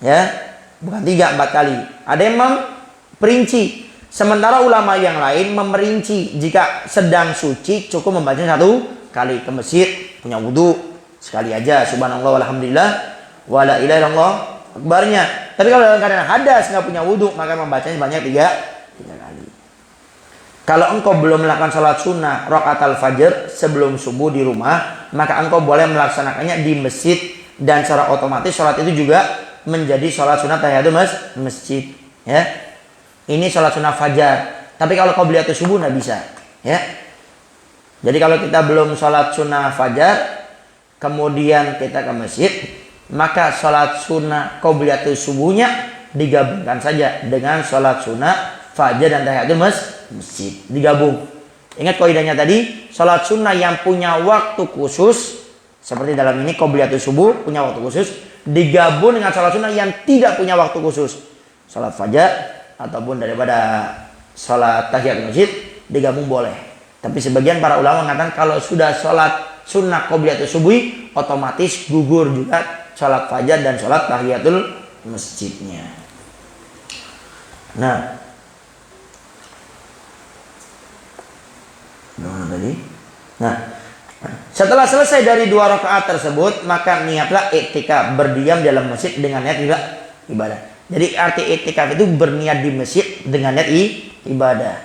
ya, bukan 3, 4 kali. Ada yang memperinci. Sementara ulama yang lain memerinci, jika sedang suci cukup membaca 1 kali. Ke masjid punya wudu sekali aja, subhanallah walhamdulillah wala ilaha illallah akbarnya. Tapi kalau dalam keadaan hadas nggak punya wudu, maka membacanya sebanyak 3 kali. Kalau engkau belum melakukan sholat sunnah rakaat al-fajr sebelum subuh di rumah, maka engkau boleh melaksanakannya di masjid, dan secara otomatis sholat itu juga menjadi sholat sunnah tahiyatul masjid. Ya, ini sholat sunnah fajar. Tapi kalau qobliyatus subuh nggak bisa. Ya, jadi kalau kita belum sholat sunnah fajar, kemudian kita ke masjid, maka sholat sunnah qobliyatus subuhnya digabungkan saja dengan sholat sunnah fajar dan tahiyatul masjid, digabung. Ingat kaidahnya tadi, sholat sunnah yang punya waktu khusus seperti dalam ini qobliyatus subuh punya waktu khusus, digabung dengan sholat sunnah yang tidak punya waktu khusus, sholat fajar ataupun daripada sholat tahiyatul masjid, digabung boleh. Tapi sebagian para ulama mengatakan kalau sudah sholat sunnah qobliyatus subuh, otomatis gugur juga sholat fajar dan sholat tahiyatul masjidnya. Nah, setelah selesai dari 2 rakaat tersebut, maka niatlah iktikaf, berdiam dalam masjid dengan niat ibadah. Jadi arti iktikaf itu berniat di masjid dengan niat ibadah.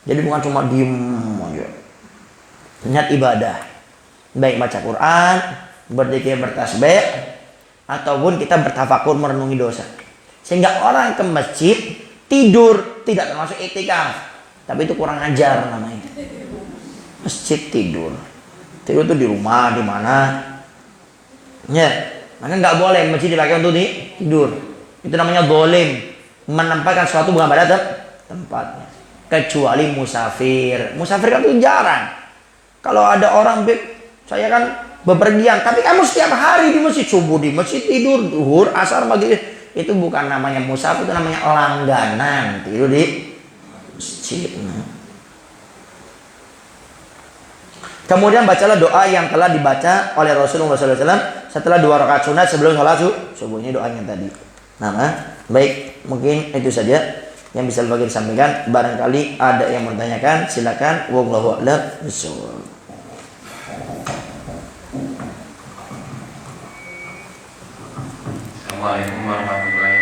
Jadi bukan cuma diem aja, niat ibadah. Baik baca Quran, berzikir, bertasbih, ataupun kita bertafakur merenungi dosa. Sehingga orang ke masjid tidur tidak termasuk i'tikaf. Tapi itu kurang ajar namanya. Masjid tidur. Tidur itu di rumah, di mana? Ya, maka nggak boleh masjid dipakai untuk tidur. Itu namanya zalim, menempatkan sesuatu bukan pada tempatnya. Kecuali musafir. Musafir kan itu jarang. Kalau ada orang, saya kan bepergian, tapi kamu setiap hari di masjid, subuh di masjid, tidur, zuhur, asar, maghrib, itu bukan namanya musafir, itu namanya langganan, tidur di masjid. Kemudian bacalah doa yang telah dibaca oleh Rasulullah SAW setelah 2 rakaat sunat sebelum sholat subuh. Ini doanya tadi. Nah, baik, mungkin itu saja yang bisa bagi disampaikan. Barangkali ada yang bertanyakan, silakan. Wallahu a'lam bishawab. Assalamualaikum warahmatullahi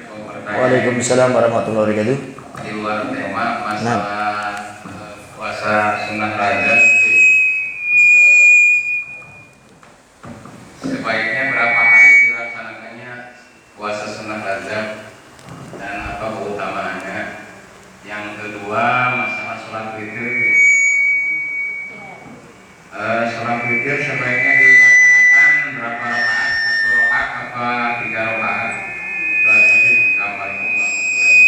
wabarakatuh. Waalaikumsalam warahmatullahi wabarakatuh. Di luar tema masalah puasa sunnah Rajab, sebaiknya berapa hari dilaksanakannya puasa sunnah Rajab dan apa keutamaannya? Yang kedua, masalah sholat witir. Sholat witir sebaiknya dilaksanakan berapa rakaat? 1 rakaat apa 3 rakaat? Assalamualaikum warahmatullahi wabarakatuh.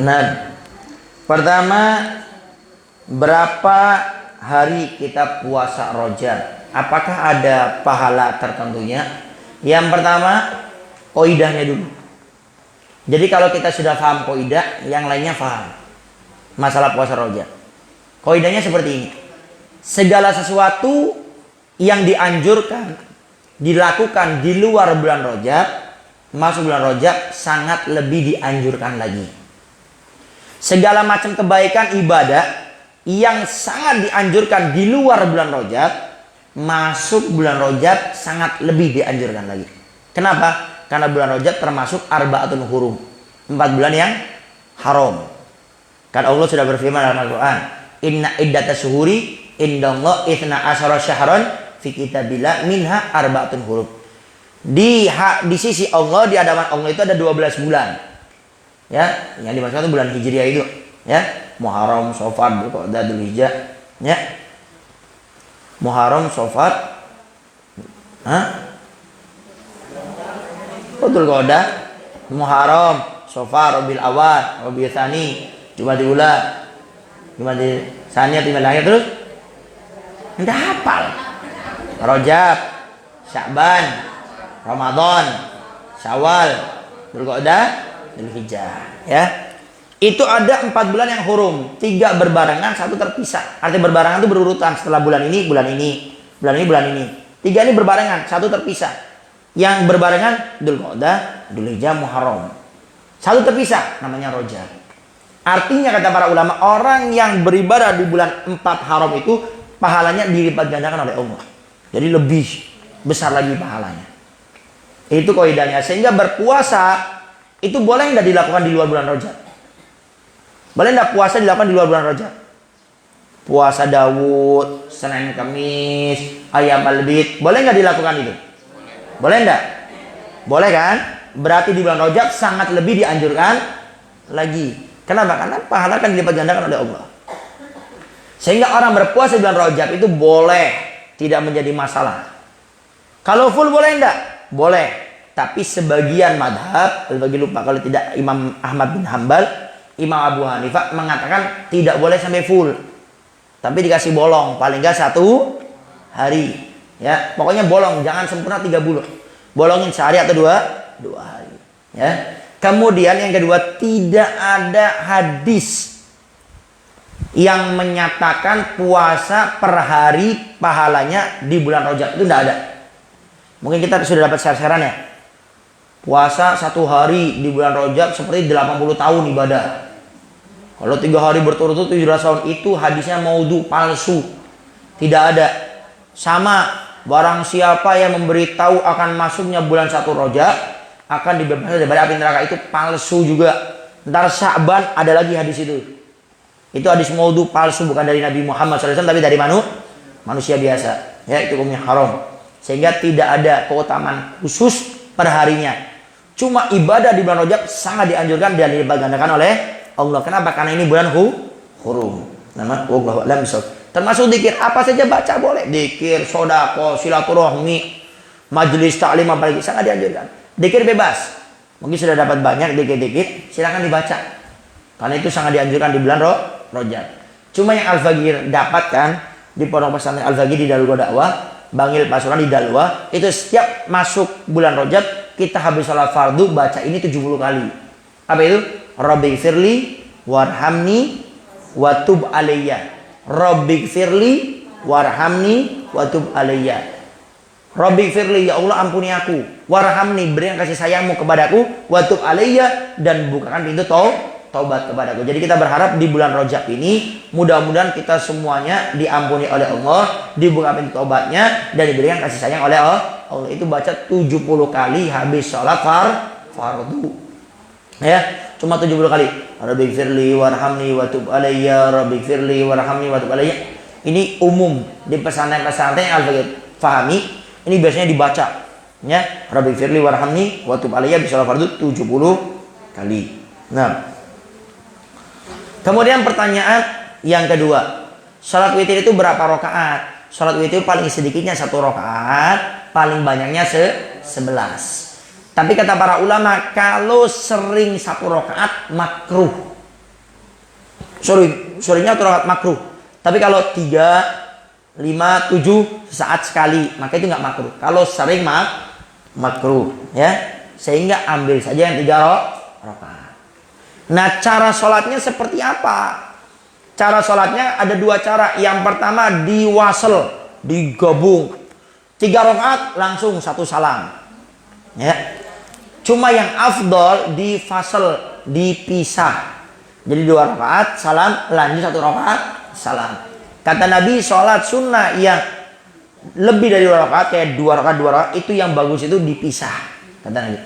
Nah, pertama, berapa hari kita puasa Rajab? Apakah ada pahala tertentunya? Yang pertama, qaidahnya dulu. Jadi kalau kita sudah paham qaidah, yang lainnya paham masalah puasa Rajab. Qaidahnya seperti ini. Segala sesuatu yang dianjurkan dilakukan di luar bulan Rajab, masuk bulan Rajab, sangat lebih dianjurkan lagi. Segala macam kebaikan ibadah yang sangat dianjurkan di luar bulan Rajab, masuk bulan Rajab sangat lebih dianjurkan lagi. Kenapa? Karena bulan Rajab termasuk arba'atul hurum, 4 bulan yang haram. Kan Allah sudah berfirman dalam Al-Quran, inna iddatas syuhuri indallah itsna asyara syahran fi kitabillah minha arba'atun hurum. Di sisi Allah, di hadapan Allah itu ada 12 bulan. Ya, yang dimaksud itu bulan Hijriah itu, ya. Muharram, Shawwal, Dzulqa'dah, Dzulhijjah, ya. Muharram, Shawwal, Dzulqa'dah, Muharram, Shawwal, Rabiul Awwal, Rabiul Tsani, Jumadil Ula, Jumadil Tsaniyah, Jumadil Akhir, terus enggak hafal. Rajab, Sya'ban, Ramadan, Syawal, Dzulqa'dah, Dzulhijjah, ya. Itu ada 4 bulan yang hurum, 3 berbarengan, 1 terpisah. Artinya berbarengan itu berurutan, setelah bulan ini, bulan ini, bulan ini, bulan ini. 3 ini berbarengan, 1 terpisah. Yang berbarengan Dzulqa'dah, Dzulhijjah, Muharram. 1 terpisah, namanya Rajab. Artinya kata para ulama, orang yang beribadah di bulan 4 haram itu pahalanya dilipat gandakan oleh Allah. Jadi lebih besar lagi pahalanya. Itu kaidahnya. Sehingga berpuasa itu boleh tidak dilakukan di luar bulan Rajab? Boleh tidak puasa dilakukan di luar bulan Rajab? Puasa Daud, Senin Kamis, Ayam Al-Bid, boleh nggak dilakukan itu? Boleh enggak? Boleh kan? Berarti di bulan Rajab sangat lebih dianjurkan lagi. Kenapa? Karena pahala akan dilipat gandakan oleh Allah. Sehingga orang berpuasa di bulan Rajab itu boleh, tidak menjadi masalah. Kalau full boleh enggak? Boleh. Tapi sebagian madhab, bagi lupa kalau tidak Imam Ahmad bin Hambal, Imam Abu Hanifah mengatakan tidak boleh sampai full. Tapi dikasih bolong, paling enggak 1 hari. Ya, pokoknya bolong, jangan sempurna 3 bulan. Bolongin sehari atau 2 hari. Ya. Kemudian yang kedua, tidak ada hadis yang menyatakan puasa per hari pahalanya di bulan Rajab. Itu tidak ada. Mungkin kita sudah dapat share-sharean ya. Puasa 1 hari di bulan Rajab seperti 80 tahun ibadah. Kalau 3 hari berturut-turut 17 tahun, itu hadisnya maudhu, palsu. Tidak ada. Sama, barang siapa yang memberitahu akan masuknya bulan 1 Rajab akan dibebaskan dari api neraka, itu palsu juga. Ntar Sya'ban ada lagi hadis itu. Itu hadis maudhu palsu, bukan dari Nabi Muhammad SAW tapi dari manusia biasa. Ya, itu hukumnya haram. Sehingga tidak ada keutamaan khusus per harinya. Cuma ibadah di bulan Rajab sangat dianjurkan dan dibagandakan oleh Allah. Kenapa? Karena ini bulan hurum. Nama wallahu a'lam bishawab. Termasuk zikir apa saja baca boleh. Zikir, sedekah, silaturahmi, majelis taklim apalagi sangat dianjurkan. Zikir bebas. Mungkin sudah dapat banyak dikit-dikit, silakan dibaca. Karena itu sangat dianjurkan di bulan Rajab. Cuma yang Al-Fagir dapatkan di Pondok Pesantren Al-Fagir di Darul Dakwah, Bangil Pasuruan di Dalwa, itu setiap masuk bulan Rajab kita habis sholat fardu baca ini 70 kali. Apa itu? Rabbighfirli warhamni watub alayya. Rabbighfirli warhamni watub alayya. Rabbighfirli, ya Allah ampuni aku, warhamni, berikan kasih sayangmu kepadaku, watub alayya, dan bukakan pintu taubat kepadaku. Jadi kita berharap di bulan Rajab ini mudah-mudahan kita semuanya diampuni oleh Allah, dibuka pintu taubatnya, dan diberikan kasih sayang oleh Allah. Itu baca 70 kali habis sholat fardu. Ya, cuma 70 kali. Rabbighfirli warhamni watub alayya, Rabbighfirli warhamni watub alayya. Ini umum di pesantren-pesantren yang Al-Fagir fahami. Ini biasanya dibaca. Ya, Rabbighfirli warhamni watub alayya bisa sholat fardu 70 kali. Nah, kemudian pertanyaan yang kedua, sholat witir itu berapa rakaat? Sholat witir paling sedikitnya 1 rakaat, paling banyaknya 11. Tapi kata para ulama, kalau sering 1 rakaat makruh. Seringnya 1 rakaat makruh. Tapi kalau 3, 5, 7 saat sekali, maka itu nggak makruh. Kalau sering makruh, ya. Sehingga ambil saja yang 3 rakaat. Nah, cara sholatnya seperti apa? Cara sholatnya ada 2 cara. Yang pertama diwasel, digabung. 3 rakaat langsung 1 salam. Ya. Cuma yang afdol difasel, dipisah. Jadi 2 rakaat salam, lanjut 1 rakaat salam. Kata Nabi, sholat sunnah yang lebih dari 2 rakaat, kayak 2 rakaat itu yang bagus itu dipisah. Kata Nabi,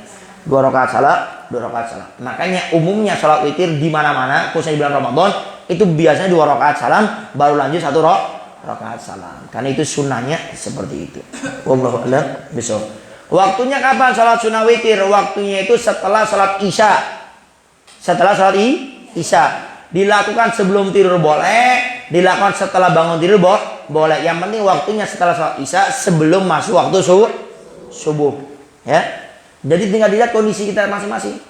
2 rakaat salam, 2 rakaat salam. Makanya umumnya sholat witir di mana-mana, khususnya di bulan Ramadan, itu biasanya 2 rakaat salam, baru lanjut 1 rakaat salam. Karena itu sunnahnya seperti itu. Wallahu a'lam bishawab. Waktunya kapan sholat sunnah witir? Waktunya itu setelah sholat isya. Setelah sholat isya. Dilakukan sebelum tidur boleh, dilakukan setelah bangun tidur boleh. Yang penting waktunya setelah sholat isya sebelum masuk waktu subuh. Ya. Jadi tinggal dilihat kondisi kita masing-masing.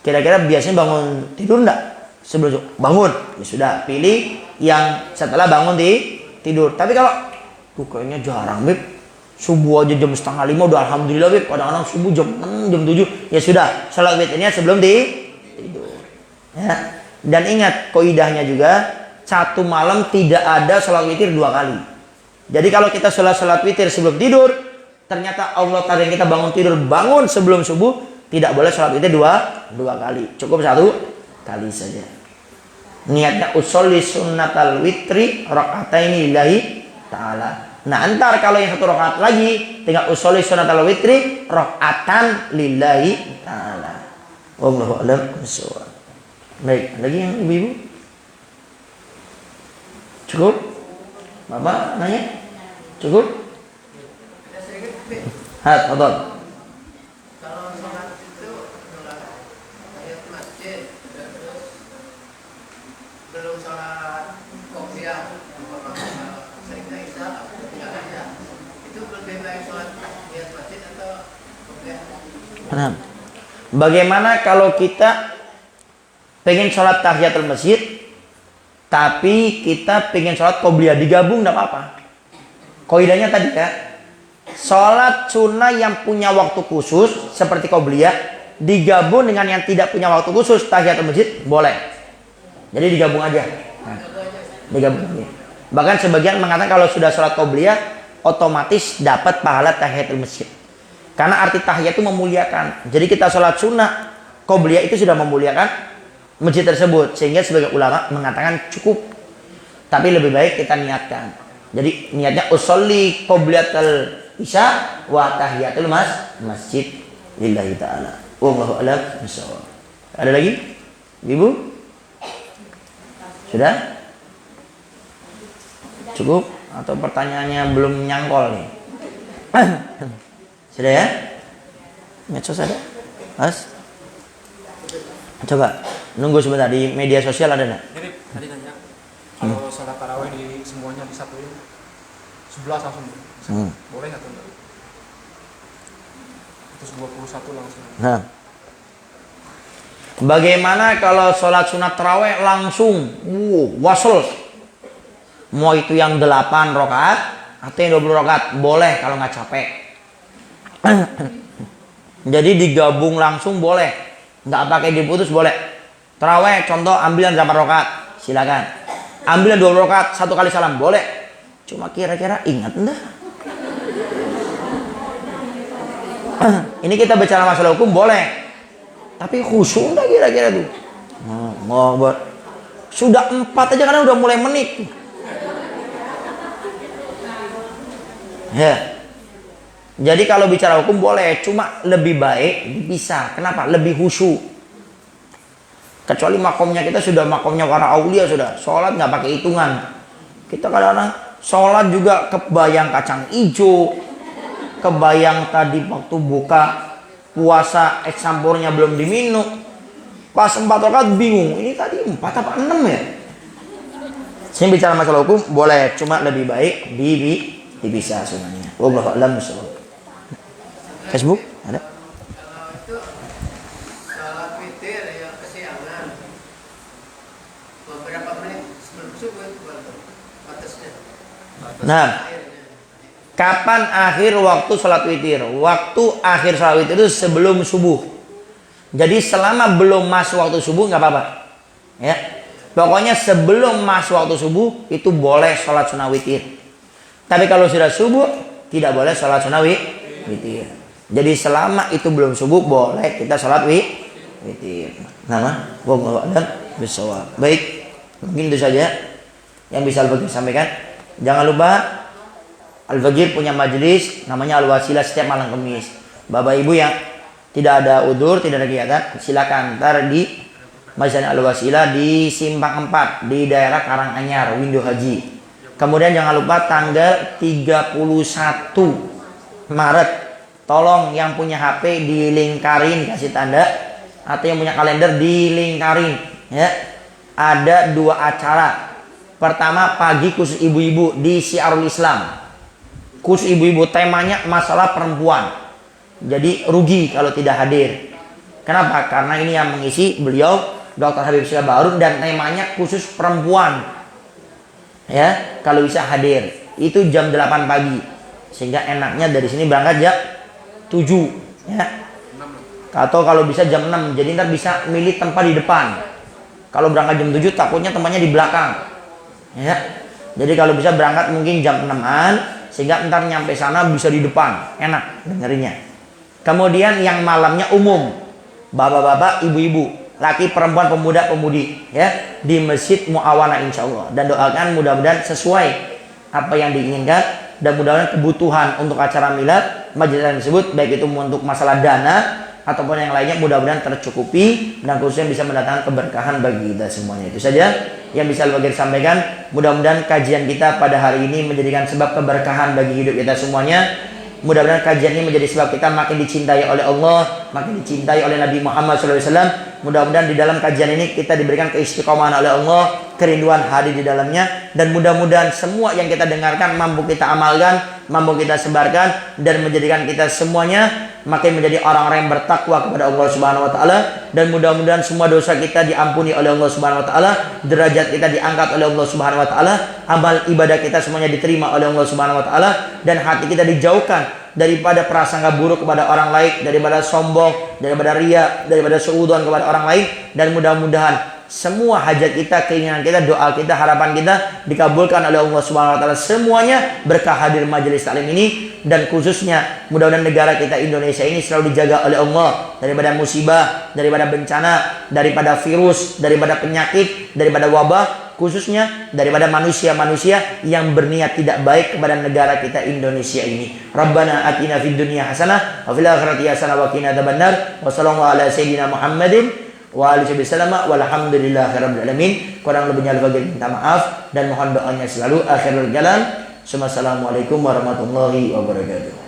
Kira-kira biasanya bangun tidur enggak? Sebelum bangun, ya sudah, pilih yang setelah bangun tidur. Tapi kalau kayaknya jarang, Beb. Subuh aja jam 4:30 udah alhamdulillah, Beb. Kadang-kadang subuh jam 6, jam 7. Ya sudah, sholat witirnya sebelum tidur. Ya. Dan ingat kaidahnya juga, 1 malam tidak ada sholat witir 2 kali. Jadi kalau kita sholat witir sebelum tidur, ternyata Allah takdirkan kita bangun sebelum subuh, tidak boleh sholat witir 2 kali. Cukup 1 kali saja. Niatnya usolli sunnatal witri raka'ataini lillahi ta'ala. Nah, antar kalau yang 1 rakaat lagi, tinggal usolli sunnatal witri raka'atan lillahi ta'ala. Wallahu a'lam bishawab. Baik, lagi yang ibu-ibu? Cukup? Bapak nanya? Cukup? Fadhal. Kalau sholat itu sholat tahiyat masjid, terus belum sholat qobliyah, Sayyidina Isa, itu lebih baik sholat tahiyat masjid atau qobliyah? Nah, bagaimana kalau kita pengen sholat tahiyatul masjid, tapi kita pengen sholat qobliyah, digabung tidak apa-apa. Kaidahnya tadi ya, sholat sunnah yang punya waktu khusus seperti qobliyah digabung dengan yang tidak punya waktu khusus tahiyatul masjid boleh. Jadi digabung aja. Nah, digabung aja. Bahkan sebagian mengatakan kalau sudah sholat qobliyah otomatis dapat pahala tahiyatul masjid. Karena arti tahiyat itu memuliakan. Jadi kita sholat sunnah qobliyah itu sudah memuliakan masjid tersebut, sehingga sebagai ulama mengatakan cukup. Tapi lebih baik kita niatkan. Jadi niatnya usolli qobliyatul isya wa tahiyatul masjid lillahi ta'ala. Wallahu a'lam bishawab. Ada lagi? Ibu? Sudah? Cukup? Atau pertanyaannya belum nyangkol nih? Sudah ya? Medsos ada? Mas? Coba nunggu sebentar, di media sosial ada nggak? Ini tadi nanya kalau sholat tarawih di semuanya disatuin 11 langsung boleh nggak tuh? Terus 21 langsung. Nah, bagaimana kalau sholat sunat tarawih langsung wasl? Mau itu yang 8 rakaat atau yang 20 rakaat boleh kalau nggak capek. Jadi digabung langsung boleh, nggak pakai diputus boleh. Tarawih contoh ambilan 8 rakaat, silakan. Ambilan 20 rakaat 1 kali salam boleh. Cuma kira-kira ingat enggak? Ini kita bicara masalah hukum boleh, tapi khusyuk enggak kira-kira tuh? Sudah 4 aja karena udah mulai menit. Ya. Jadi kalau bicara hukum boleh, cuma lebih baik bisa. Kenapa? Lebih khusyuk. Kecuali makomnya kita sudah makomnya para aulia sudah. Sholat nggak pakai hitungan. Kita kadang-kadang sholat juga kebayang kacang hijau, kebayang tadi waktu buka puasa es campurnya belum diminum. Pas 4 rakaat bingung. Ini tadi 4 apa 6 ya? Saya bicara masalah hukum boleh, cuma lebih baik dipisah sebenarnya. Wallahu a'lam bishawab. Facebook ada? Kalau itu sholat witir yang kesiangan beberapa menit sebelum subuh itu batasnya. Nah, kapan akhir waktu sholat witir? Waktu akhir sholat witir itu sebelum subuh. Jadi selama belum masuk waktu subuh nggak apa-apa. Ya, pokoknya sebelum masuk waktu subuh itu boleh sholat sunnah witir. Tapi kalau sudah subuh tidak boleh sholat sunnah witir. Jadi selama itu belum subuh boleh kita sholat witir. Nama? Wallahu a'lam bishawab. Baik, mungkin itu saja yang bisa Al-Faqih sampaikan. Jangan lupa Al-Faqih punya majelis namanya Al-Wasilah setiap malam Kamis. Bapak Ibu yang tidak ada udzur, tidak ada kegiatan, silakan ntar di Majelis Al-Wasilah di Simpang 4 di daerah Karanganyar, Windu Haji. Kemudian jangan lupa tanggal 31 Maret tolong yang punya HP dilingkarin kasih tanda, atau yang punya kalender dilingkarin ya. Ada 2 acara. Pertama pagi khusus ibu-ibu di Syiarul Islam. Khusus ibu-ibu temanya masalah perempuan. Jadi rugi kalau tidak hadir. Kenapa? Karena ini yang mengisi beliau Dr. Habib Syekh Baharun dan temanya khusus perempuan. Ya, kalau bisa hadir itu jam 8 pagi sehingga enaknya dari sini berangkat jam 7 ya. Atau kalau bisa jam 6, jadi ntar bisa milih tempat di depan. Kalau berangkat jam 7 takutnya tempatnya di belakang ya. Jadi kalau bisa berangkat mungkin jam 6-an sehingga ntar nyampe sana bisa di depan, enak dengerinnya. Kemudian yang malamnya umum, bapak-bapak, ibu-ibu, laki, perempuan, pemuda, pemudi ya, di Masjid Muawana insyaallah. Dan doakan mudah-mudahan sesuai apa yang diinginkan dan mudah-mudahan kebutuhan untuk acara milad majelis tersebut, baik itu untuk masalah dana ataupun yang lainnya, mudah-mudahan tercukupi dan khususnya bisa mendatangkan keberkahan bagi kita semuanya. Itu saja yang bisa Al-Faqih sampaikan. Mudah-mudahan kajian kita pada hari ini menjadikan sebab keberkahan bagi hidup kita semuanya. Mudah-mudahan kajian ini menjadi sebab kita makin dicintai oleh Allah, makin dicintai oleh Nabi Muhammad SAW. Mudah-mudahan di dalam kajian ini kita diberikan keistiqomahan oleh Allah, kerinduan hadir di dalamnya, dan mudah-mudahan semua yang kita dengarkan mampu kita amalkan, mampu kita sebarkan, dan menjadikan kita semuanya makin menjadi orang-orang yang bertakwa kepada Allah Subhanahu wa taala. Dan mudah-mudahan semua dosa kita diampuni oleh Allah Subhanahu wa taala, derajat kita diangkat oleh Allah Subhanahu wa taala, amal ibadah kita semuanya diterima oleh Allah Subhanahu wa taala, dan hati kita dijauhkan daripada prasangka buruk kepada orang lain, daripada sombong, daripada riya, daripada suudzon kepada orang lain. Dan mudah-mudahan semua hajat kita, keinginan kita, doa kita, harapan kita dikabulkan oleh Allah Subhanahu wa taala semuanya berkah hadir majelis taklim ini. Dan khususnya mudah-mudahan negara kita Indonesia ini selalu dijaga oleh Allah daripada musibah, daripada bencana, daripada virus, daripada penyakit, daripada wabah, khususnya daripada manusia-manusia yang berniat tidak baik kepada negara kita Indonesia ini. Rabbana atina fid dunya hasanah wa fil akhirati hasanah wa qina adzabannar. Wassallallahu ala sayyidina Muhammadin wa alihi wasallam walhamdulillahirabbil alamin. Kurang lebihnya al-fadhil minta maaf dan mohon doanya selalu. Akhirul kalam. Assalamualaikum warahmatullahi wabarakatuh.